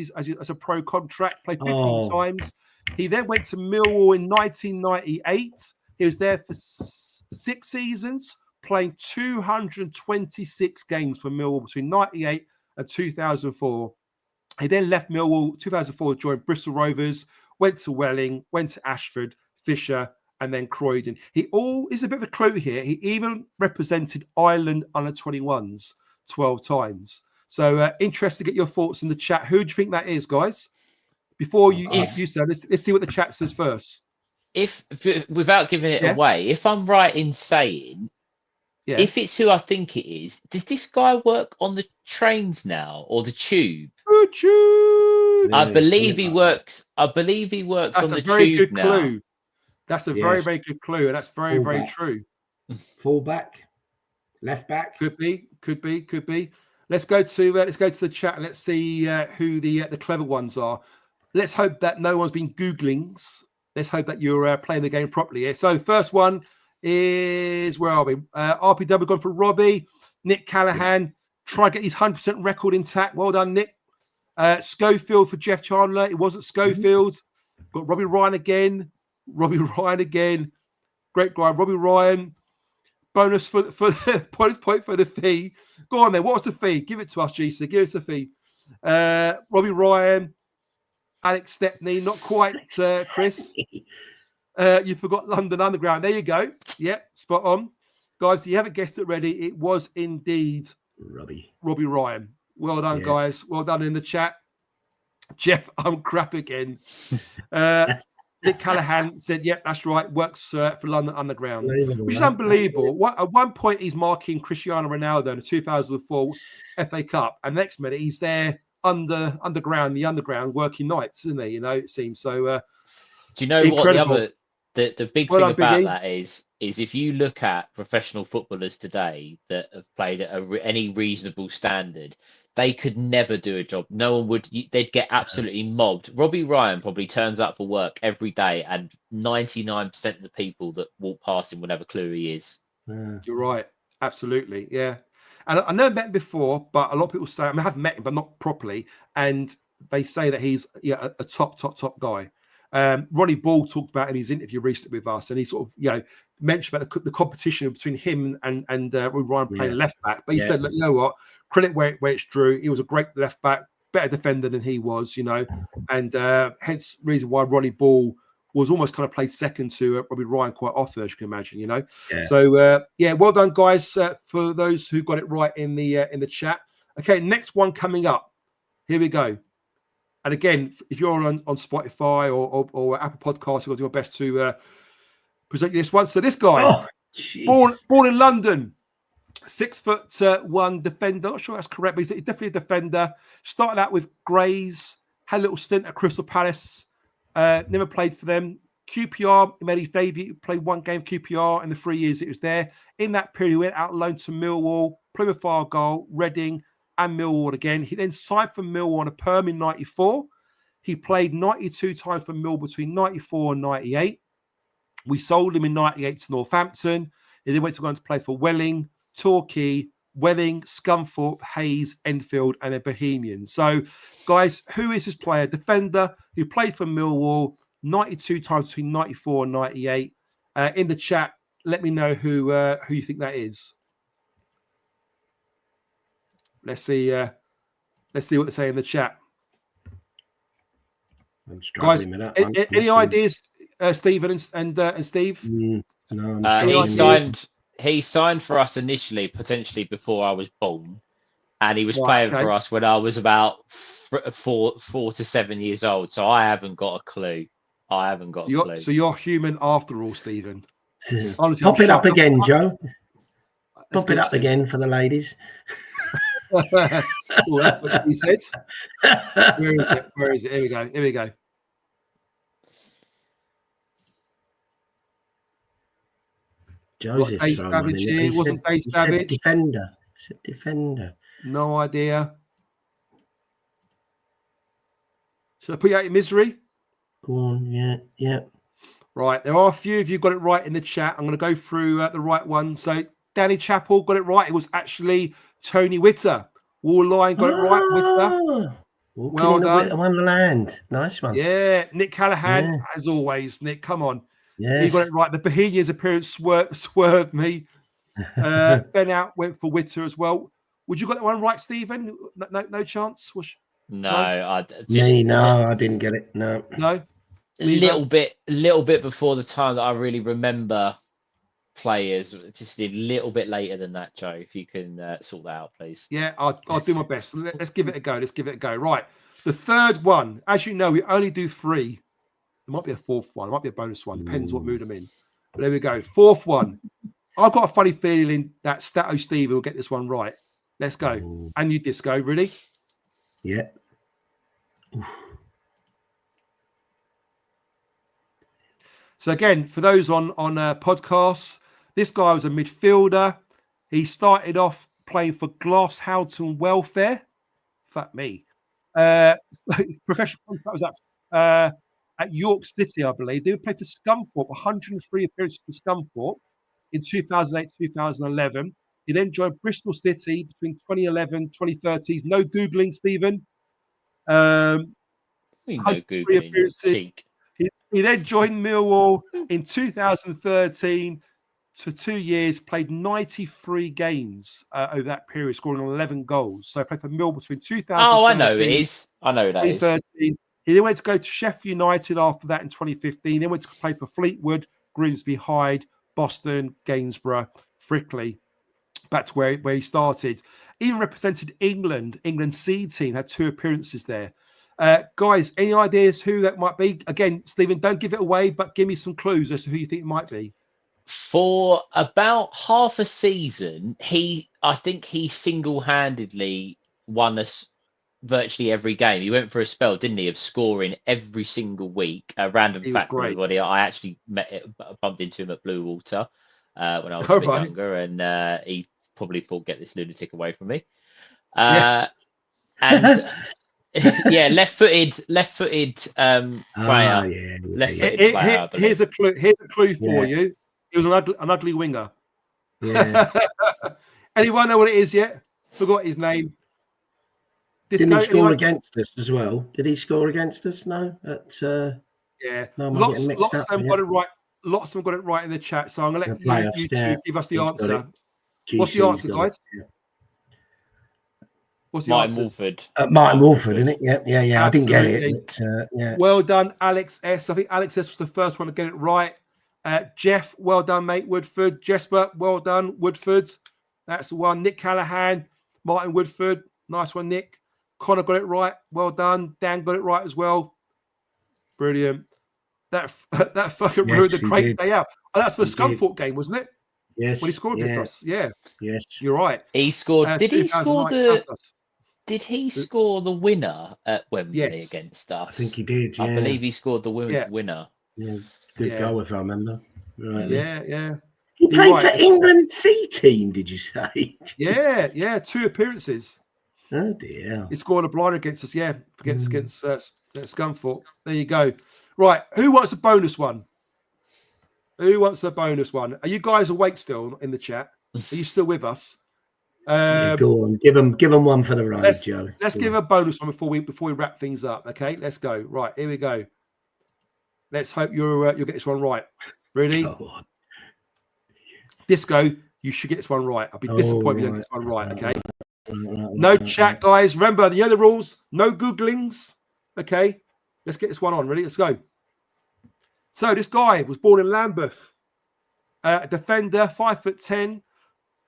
a pro contract, played 15 times. He then went to Millwall in 1998. He was there for 6 seasons, playing 226 games for Millwall between 98 and 2004. He then left Millwall 2004, joined Bristol Rovers, went to Welling, went to Ashford, Fisher, and then Croydon. Is a bit of a clue here. He even represented Ireland under 21s 12 times. So interested to get your thoughts in the chat. Who do you think that is, guys? Before you say, let's see what the chat says first. If without giving it away, if I'm right in saying, if it's who I think it is, does this guy work on the trains now or the tube? The tube. I believe he works. That's on the tube now. Clue. That's a very, very good clue, and that's very, very true. Fullback, left back. Could be. Let's go to the chat and let's see who the clever ones are. Let's hope that no one's been Googlings. Let's hope that you're playing the game properly here. So first one is, where are we? RPW gone for Robbie. Nick Callahan. Try to get his 100% record intact. Well done, Nick. Schofield for Jeff Chandler. It wasn't Schofield. Got Robbie Ryan again. Great guy. Robbie Ryan. Bonus for the point for the fee. Go on then. What's the fee? Give it to us, GC. Give us a fee. Robbie Ryan. Alex Stepney. Not quite, Chris. You forgot London Underground. There you go. Yeah, spot on. Guys, you haven't guessed it already. It was indeed Robbie Ryan. Well done, guys. Well done in the chat. Jeff, I'm crap again. Nick Callahan said, yeah, that's right. Works for London Underground, which is unbelievable. At one point, he's marking Cristiano Ronaldo in the 2004 FA Cup. And next minute, he's there the underground, working nights, isn't he? You know, it seems so. Do you know incredible. what the big thing about that is if you look at professional footballers today that have played at any reasonable standard, they could never do a job. No one would. They'd get absolutely mobbed. Robbie Ryan probably turns up for work every day, and 99% of the people that walk past him would have a clue who he is. You're right. Absolutely. Yeah. And I never met him before, but a lot of people say, I have met him, but not properly. And they say that he's a top guy. Ronnie Ball talked about in his interview recently with us, and he sort of, mentioned about the competition between him and Ryan playing left back. But he said, look, you know what? Credit where it's due. He was a great left back, better defender than he was, and hence reason why Ronnie Ball was almost kind of played second to Robbie Ryan quite often, as you can imagine, Yeah. So well done, guys, for those who got it right in the chat. Okay, next one coming up. Here we go. And again, if you're on Spotify or Apple Podcasts, you've got to do your best to present you this one. So this guy, born in London. 6'1" defender. Not sure that's correct, but he's definitely a defender. Started out with Grays, had a little stint at Crystal Palace. Never played for them. QPR, he made his debut. Played one game QPR in the 3 years it was there. In that period, he went out loan to Millwall, Plymouth Argyle, Reading, and Millwall again. He then signed for Millwall on a perm in 94. He played 92 times for Millwall between 94 and 98. We sold him in 98 to Northampton. He then went to go on to play for Welling, Torquay, Welling, Scunthorpe, Hayes, Enfield, and the Bohemians. So, guys, who is this player? Defender who played for Millwall 92 times between 94 and 98. In the chat, let me know who you think that is. Let's see what they say in the chat. I'm struggling with that one. Any ideas, Stephen and Steve? No, he signed for us initially, potentially before I was born, and he was playing for us when I was about 4 to 7 years old. So I haven't got a clue. So you're human after all, Stephen. Honestly, pop it up again, Joe. Pop it up again for the ladies. That's what he said. Where is it? Here we go. Joseph Dave Savage here. Wasn't Dave Savage? Defender. No idea. Should I put you out of misery? Go on, yeah. Right, there are a few of you got it right in the chat. I'm going to go through the right one. So Danny Chappell got it right. It was actually Tony Witter. Wall Line got it right. Witter. Well done. Wonderland. Nice one. Yeah. Nick Callahan, as always. Nick, come on. Yes. You got it right. The Bohemians appearance swerved me. Ben Out went for Witter as well. Would you got that one right, Stephen? No chance? No, I didn't get it. No. A little bit before the time that I really remember players. Just a little bit later than that, Joe. If you can sort that out, please. Yeah, I'll do my best. Let's give it a go. Right. The third one, as you know, we only do 3. There might be a fourth one. There might be a bonus one. Depends what mood I'm in. But there we go. Fourth one. I've got a funny feeling that Stato Steve will get this one right. Let's go. Ooh. And you disco, ready? Yeah. So again, for those on podcasts, this guy was a midfielder. He started off playing for Glasshoughton Welfare. Fuck me. Professional contract was at York City, I believe. They would play for Scunthorpe, 103 appearances for Scunthorpe in 2008-2011. He then joined Bristol City between 2011 2013. No Googling, Stephen. No Googling. He then joined Millwall in 2013 for 2 years, played 93 games over that period, scoring 11 goals. So I played for Millwall between 2013. Oh, I know it is. I know that is. He then went to go to Sheffield United after that in 2015. Then went to play for Fleetwood, Grimsby, Hyde, Boston, Gainsborough, Frickley. Back to where he started. Even represented England. England C team had 2 appearances there. Guys, any ideas who that might be? Again, Stephen, don't give it away, but give me some clues as to who you think it might be. For about half a season, I think he single-handedly won us virtually every game. He went for a spell, didn't he, of scoring every single week. A random fact for everybody: I actually bumped into him at Blue Water when I was a bit younger, and he probably thought, "Get this lunatic away from me." And yeah, left-footed player. Left-footed player. Here's a clue for you. He was an ugly winger. Yeah. Anyone know what it is yet? Forgot his name. Didn't he score against us as well? Did he score against us? No. Yeah. No, lots of them got it right. Lots of them got it right in the chat. So I'm going to let you two give us the answer. What's the answer, guys? What's the Martin answer? Wolford. Martin Wolford, isn't it? Yeah. Absolutely. I didn't get it. Yeah. Well done, Alex S. I think Alex S was the first one to get it right. Jeff, well done, mate. Woodford. Jesper, well done. Woodford. That's the one. Nick Callahan, Martin Woodford. Nice one, Nick. Connor got it right. Well done. Dan got it right as well. Brilliant. That fucking ruined the great day out. Oh, that's for the Scunthorpe game, wasn't it? Yes. When he scored against us. Yeah. Yes. You're right. He scored. Did he score the winner at Wembley against us? I think he did. Yeah. I believe he scored the winner. Yeah. Good goal, if I remember. Right. Yeah. He played for England C team, did you say? Yeah. 2 appearances. Oh dear. He scored a blinder against us, against Scunthorpe. There you go. Right, who wants a bonus one? Who wants a bonus one? Are you guys awake still in the chat? Are you still with us? Go on, give them one for the ride, Joe. Let's give a bonus one before we wrap things up. Okay, let's go. Right, here we go. Let's hope you'll get this one right. Ready? Go on. Disco, you should get this one right. I'll be disappointed if you don't get this one right. Okay. No chat, guys. Remember, the other rules. No Googlings. Okay. Let's get this one on. Ready? Let's go. So this guy was born in Lambeth. A defender, 5'10",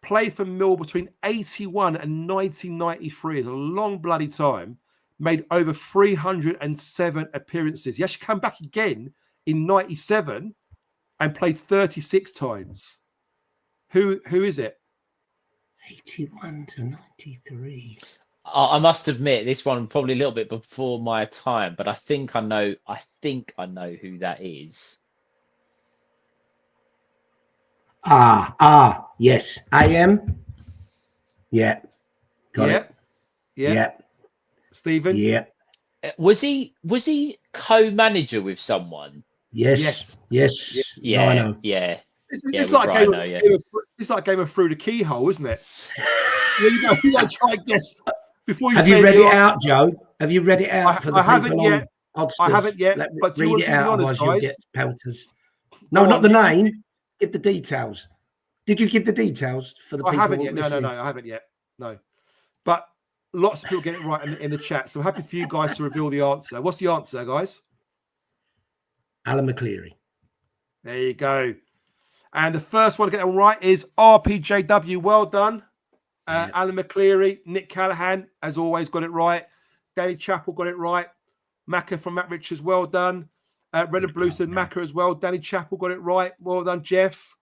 played for Millwall between 81 and 1993. It's a long bloody time. Made over 307 appearances. He actually came back again in 97 and played 36 times. Who is it? 81 to 93. I must admit, this one probably a little bit before my time, but I think I know who that is. Yes. AM. Yeah. Got it. Yeah. Stephen. Yeah. Was he co-manager with someone? Yes. Yeah. I know. Yeah. It's like a game of through the keyhole, isn't it? You got to try and guess before you. Have you read it out, Joe? Have you read it out for the I haven't yet. Oddsters? I haven't yet. But read it out, honest, otherwise you'll get pelters. No, not the name. Give the details. Did you give the details for the people? I haven't yet. No, I haven't yet. No. But lots of people get it right in the chat. So I'm happy for you guys to reveal the answer. What's the answer, guys? Alan McCleary. There you go. And the first one to get it right is RPJW. Well done. Alan McCleary, Nick Callahan, as always, got it right. Danny Chappell got it right. Macca from Matt Richards, well done. Red and Blue said Macca as well. Danny Chappell got it right. Well done, Jeff.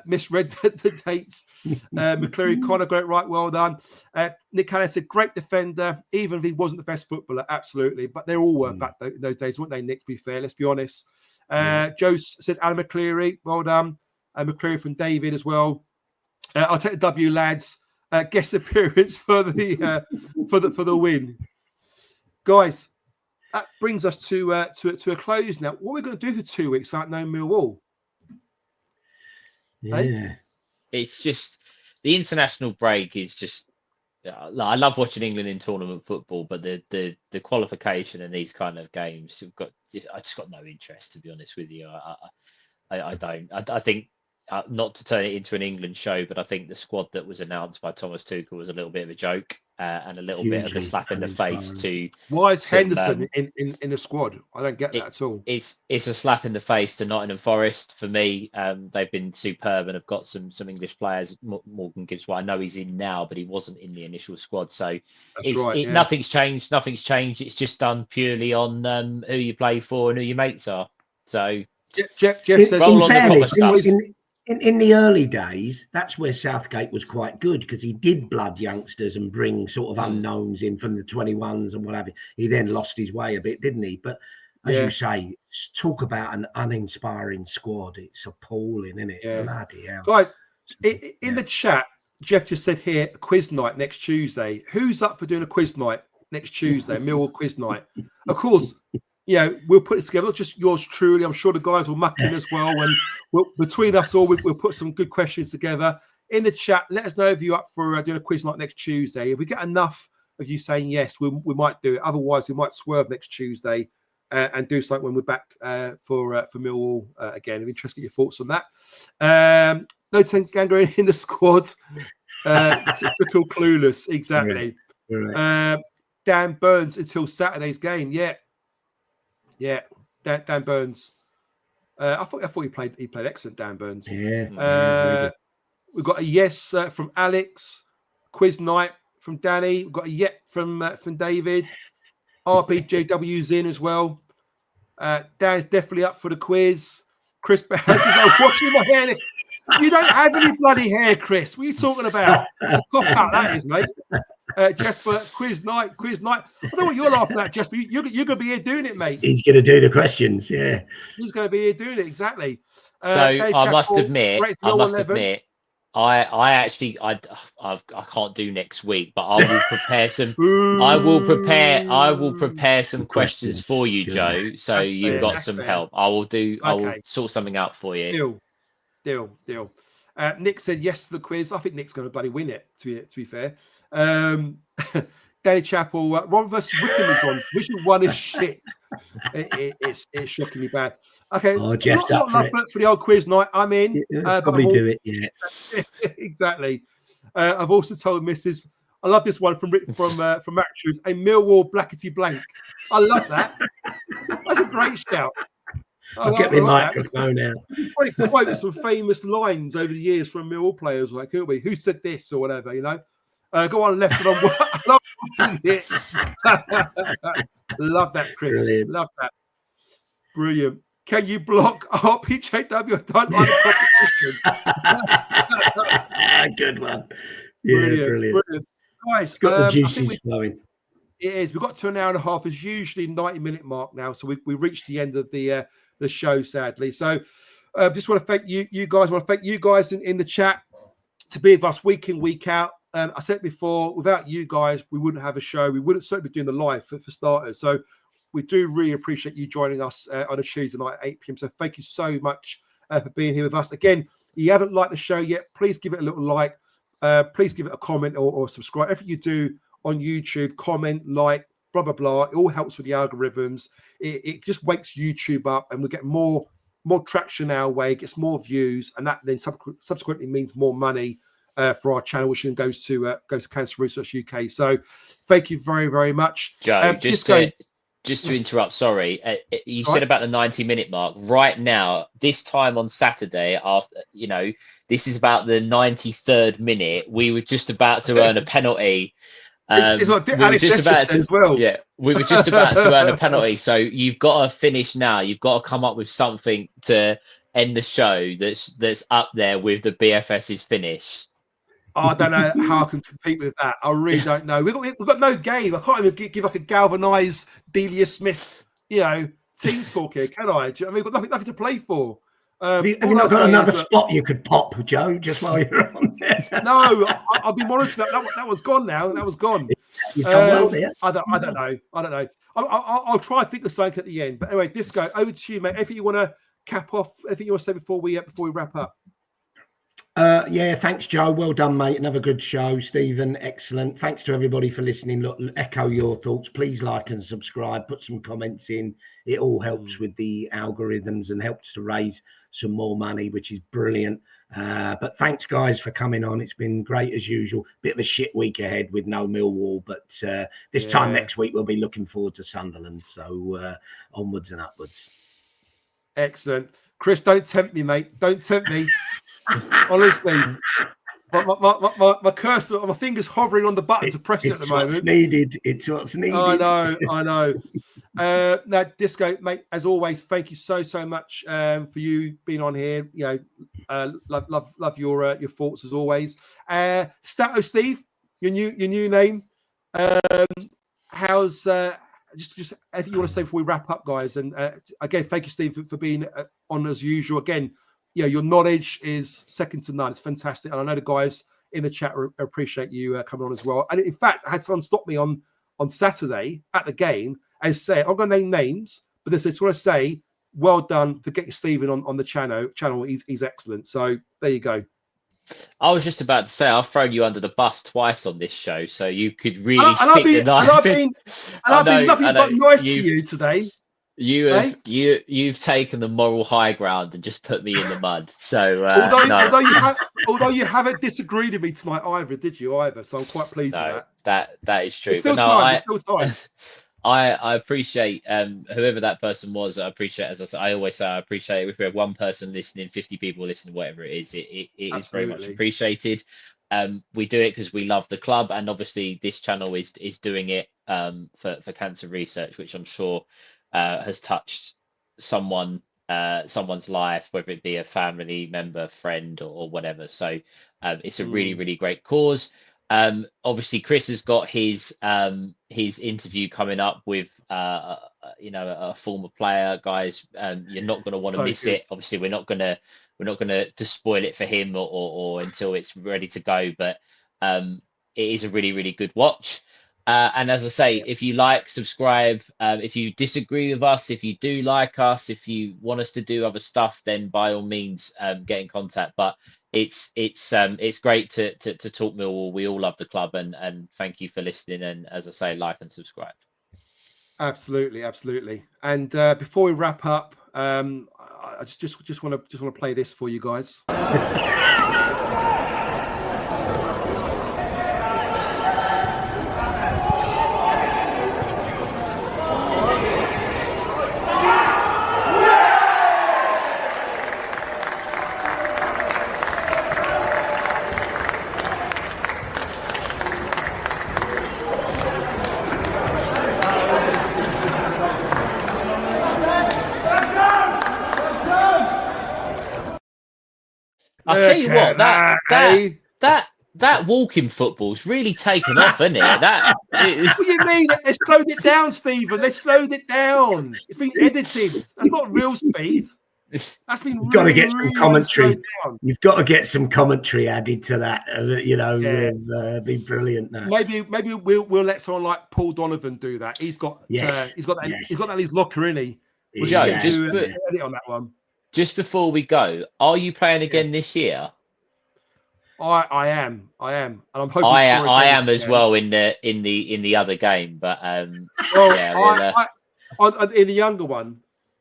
Misread the dates. McCleary Connor got it right. Well done. Nick Callahan said great defender, even if he wasn't the best footballer. Absolutely. But they all were back those days, weren't they, Nick, to be fair? Let's be honest. Joe said Alan McCleary. Well done. McCleary from David as well. I'll take the W, lads. Guest appearance for the win, guys. That brings us to a close now. What are we going to do for 2 weeks without knowing Millwall? Yeah, hey? It's just the international break is just. I love watching England in tournament football, but the qualification and these kind of games, I just got no interest, to be honest with you. I don't. I think. Not to turn it into an England show, but I think the squad that was announced by Thomas Tuchel was a little bit of a joke. and a little bit of a slap in the face to. Why is some, Henderson in the squad? I don't get that at all. It's a slap in the face to Nottingham Forest for me. They've been superb and have got some English players. Morgan Gibbs, well, I know he's in now, but he wasn't in the initial squad. So nothing's changed. Nothing's changed. It's just done purely on who you play for and who your mates are. So Jeff says, in the early days, that's where Southgate was quite good, because he did blood youngsters and bring sort of unknowns in from the 21s and what have you. He then lost his way a bit, didn't he? But as you say, talk about an uninspiring squad. It's appalling, isn't it? Yeah. Bloody hell. Guys, in the chat, Jeff just said here, quiz night next Tuesday. Who's up for doing a quiz night next Tuesday? Millwall quiz night. Of course, we'll put this together. Not just yours truly. I'm sure the guys will muck in as well. And between us all, we'll put some good questions together. In the chat, let us know if you're up for doing a quiz night next Tuesday. If we get enough of you saying yes, we might do it. Otherwise, we might swerve next Tuesday and do something when we're back for Millwall again. I'm interested in your thoughts on that. No Gangrene in the squad. Typical clueless. Exactly. Right. Dan Burns until Saturday's game. Yeah, Dan Burns. I thought he played excellent. Dan Burns. Yeah. We've got a yes from Alex. Quiz night from Danny. We've got a yet from David. RBJW's in as well. Dan's definitely up for the quiz. Chris Barnes says, "I'm watching my hair." You don't have any bloody hair, Chris. What are you talking about? It's a cop out, that is, mate. Jesper, quiz night. I don't know what you're laughing at, Jesper. You're going to be here doing it, mate. He's going to do the questions, yeah. He's going to be here doing it, exactly. So I must admit, I actually can't do next week, but I will prepare some. I will prepare some questions for you, Joe. So you've got some help. I will sort something out for you. Deal. Nick said yes to the quiz. I think Nick's going to bloody win it. To be fair, Danny Chappell, Ron versus Wickham is on. Which one is shit? It's shockingly bad. Okay, Jeff's up for the old quiz night. I'm in. Probably do it. Yeah, exactly. I've also told Mrs. I love this one from Matthews. A Millwall blackety blank. I love that. That's a great shout. I'll get my microphone out. We probably quote some famous lines over the years from Millwall players, like, couldn't we? Who said this or whatever, Go on left and on right. Love that, Chris. Brilliant. Love that. Brilliant. Can you block RPJW? Don't like the competition. Good one. Yeah, brilliant. Guys, it's got the juices flowing. It is. We've got to an hour and a half. It's usually 90-minute mark now, so we reached the end of the show, sadly. So, just want to thank you guys. I want to thank you guys in the chat to be with us week in, week out. I said it before, without you guys, we wouldn't have a show. We wouldn't certainly be doing the live for starters. So, we do really appreciate you joining us on a Tuesday night at 8 p.m. So, thank you so much for being here with us. Again, if you haven't liked the show yet, please give it a little like. Please give it a comment or subscribe. Everything you do on YouTube, comment, like, blah, blah, blah. It all helps with the algorithms. It just wakes YouTube up, and we get more traction our way, gets more views, and that then subsequently means more money for our channel, which then goes to Cancer Research UK. So thank you very, very much. Joe, just to interrupt, sorry. You said about the 90-minute mark. Right now, this time on Saturday, after this is about the 93rd minute, we were just about to earn a penalty. It's what Alex said as well. Yeah, we were just about to earn a penalty. So you've got to finish now. You've got to come up with something to end the show that's up there with the BFS's finish. I don't know how I can compete with that. I really don't know. We've got no game. I can't even give like a galvanised Delia Smith, team talk here, can I? Do you know what I mean? We've got nothing to play for. Have you not got another spot you could pop, Joe, just while you're on there? No, I'll be monitoring that. That was gone now. That was gone. I don't know. I'll try and think of something at the end. But anyway, Disco, over to you, mate. Anything you want to cap off? Anything you want to say before we wrap up? Yeah, thanks, Joe. Well done, mate. Another good show, Stephen. Excellent. Thanks to everybody for listening. Look, echo your thoughts. Please like and subscribe. Put some comments in. It all helps with the algorithms and helps to raise some more money, which is brilliant. But thanks, guys, for coming on. It's been great as usual. Bit of a shit week ahead with no Millwall, but this time next week we'll be looking forward to Sunderland. So onwards and upwards. Excellent. Chris, don't tempt me, mate. Don't tempt me. Honestly, my cursor, my fingers hovering on the button to press it at the moment. It's what's needed. I know. Now, Disco, mate, as always, thank you so much for you being on here. You know, love your thoughts as always. Stato Steve, your new name. How's just anything you want to say before we wrap up, guys? And again, thank you, Steve, for being on as usual. Again, yeah, your knowledge is second to none. It's fantastic, and I know the guys in the chat appreciate you coming on as well. And in fact, I had someone stop me on Saturday at the game and say, I'm going to name names, but they just want to say, well done for getting Stephen on the channel. He's excellent. So there you go. I was just about to say, I've thrown you under the bus twice on this show, so you could really stick the knife. I've been nothing but nice to you today. You've taken the moral high ground and just put me in the mud. So although you haven't disagreed with me tonight either, did you either? So I'm quite pleased with that. That is true. There's still time. I appreciate whoever that person was. I appreciate, as I always say, I appreciate if we have one person listening, 50 people listening, whatever it is, it is very much appreciated. We do it because we love the club, and obviously this channel is doing it for cancer research, which I'm sure has touched someone's life, whether it be a family member, friend, or whatever. So it's a really great cause. Obviously Chris has got his interview coming up with a former player. Guys, you're not going to want to miss it. Obviously we're not going to spoil it for him or until it's ready to go, but it is a really good watch. And as I say, if you like, subscribe. If you disagree with us, if you do like us, if you want us to do other stuff, then by all means get in contact. But it's great to talk Millwall. We all love the club, and thank you for listening. And as I say, like and subscribe. Absolutely. And before we wrap up, I just want to play this for you guys. I'll tell you what, that walking football's really taken off, isn't it? What do you mean? They slowed it down, Stephen. They slowed it down. It's been edited. It's not real speed. That's been. You've got to get some commentary. You've got to get some commentary added to that. Be brilliant. Now. Maybe we'll let someone like Paul Donovan do that. He's got that in his locker, isn't he? Joe, edit on that one. Just before we go, are you playing again this year? I am, and I'm hoping. I am as well in the other game, but in the younger one.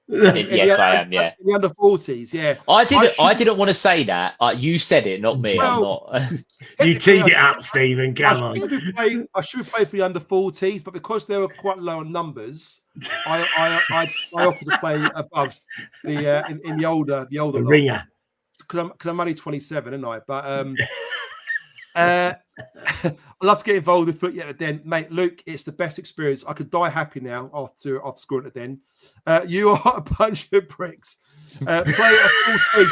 Yes, I am. Yeah, in the under 40s. Yeah, I didn't want to say that. You said it, not me. Well, I'm not. You teed it up, Stephen. Come on. I should play for the under 40s, but because they were quite low on numbers, I offered to play above the in the older ringer. Because I'm only 27, aren't I? But I love to get involved with footy at the Den, mate. Luke, it's the best experience. I could die happy now after scoring at the Den. You are a bunch of bricks. Play at full speed.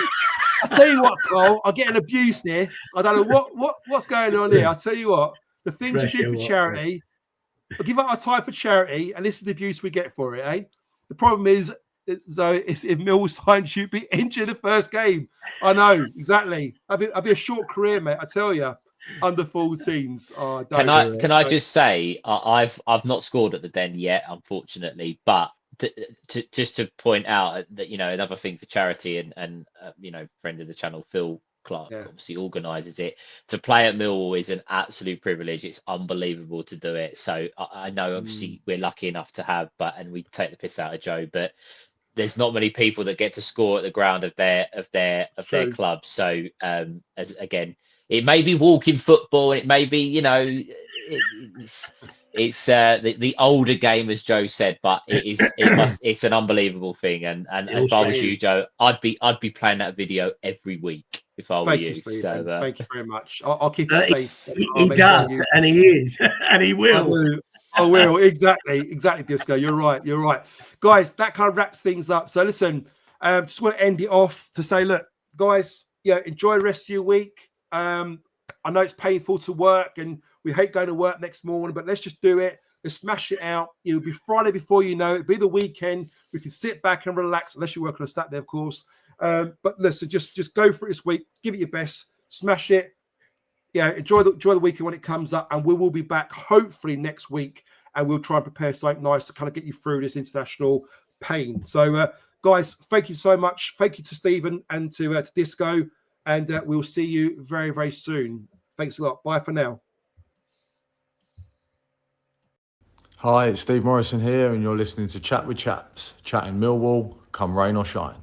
I tell you what, Cole, I'm getting abuse here. I don't know what's going on here. I tell you what, the things you do for charity. I give up our time for charity, and this is the abuse we get for it. Eh? The problem is. If Millwall signs, you'd be injured the first game. I know exactly. I'd be a short career, mate. I tell you, under 14s. Oh, can I just say I've not scored at the Den yet, unfortunately. But just to point out that another thing for charity and friend of the channel, Phil Clark Yeah. obviously organises it. To play at Millwall is an absolute privilege. It's unbelievable to do it. So I know obviously we're lucky enough to have, and we take the piss out of Joe, but there's not many people that get to score at the ground of their True. club. So as again, it may be walking football, it may be, you know, it's the older game, as Joe said, but it's an unbelievable thing. And Still if I was is. you, Joe, I'd be playing that video every week if I were Thank you. you, Stephen. So Thank you very much. I'll keep it safe. He does, and he is, and he will. I will. Exactly, Disco. You're right. Guys, that kind of wraps things up. So listen, just want to end it off to say, look, guys, enjoy the rest of your week. I know it's painful to work and we hate going to work next morning, but let's just do it. Let's smash it out. It'll be Friday before you know it. It'll be the weekend. We can sit back and relax, unless you work on a Saturday, of course. But listen, just go for it this week. Give it your best. Smash it. Enjoy the weekend when it comes up, and we will be back hopefully next week, and we'll try and prepare something nice to kind of get you through this international pain. So, guys, thank you so much. Thank you to Stephen and to Disco, and we'll see you very, very soon. Thanks a lot. Bye for now. Hi, it's Steve Morrison here, and you're listening to Chat with Chaps, chatting Millwall, come rain or shine.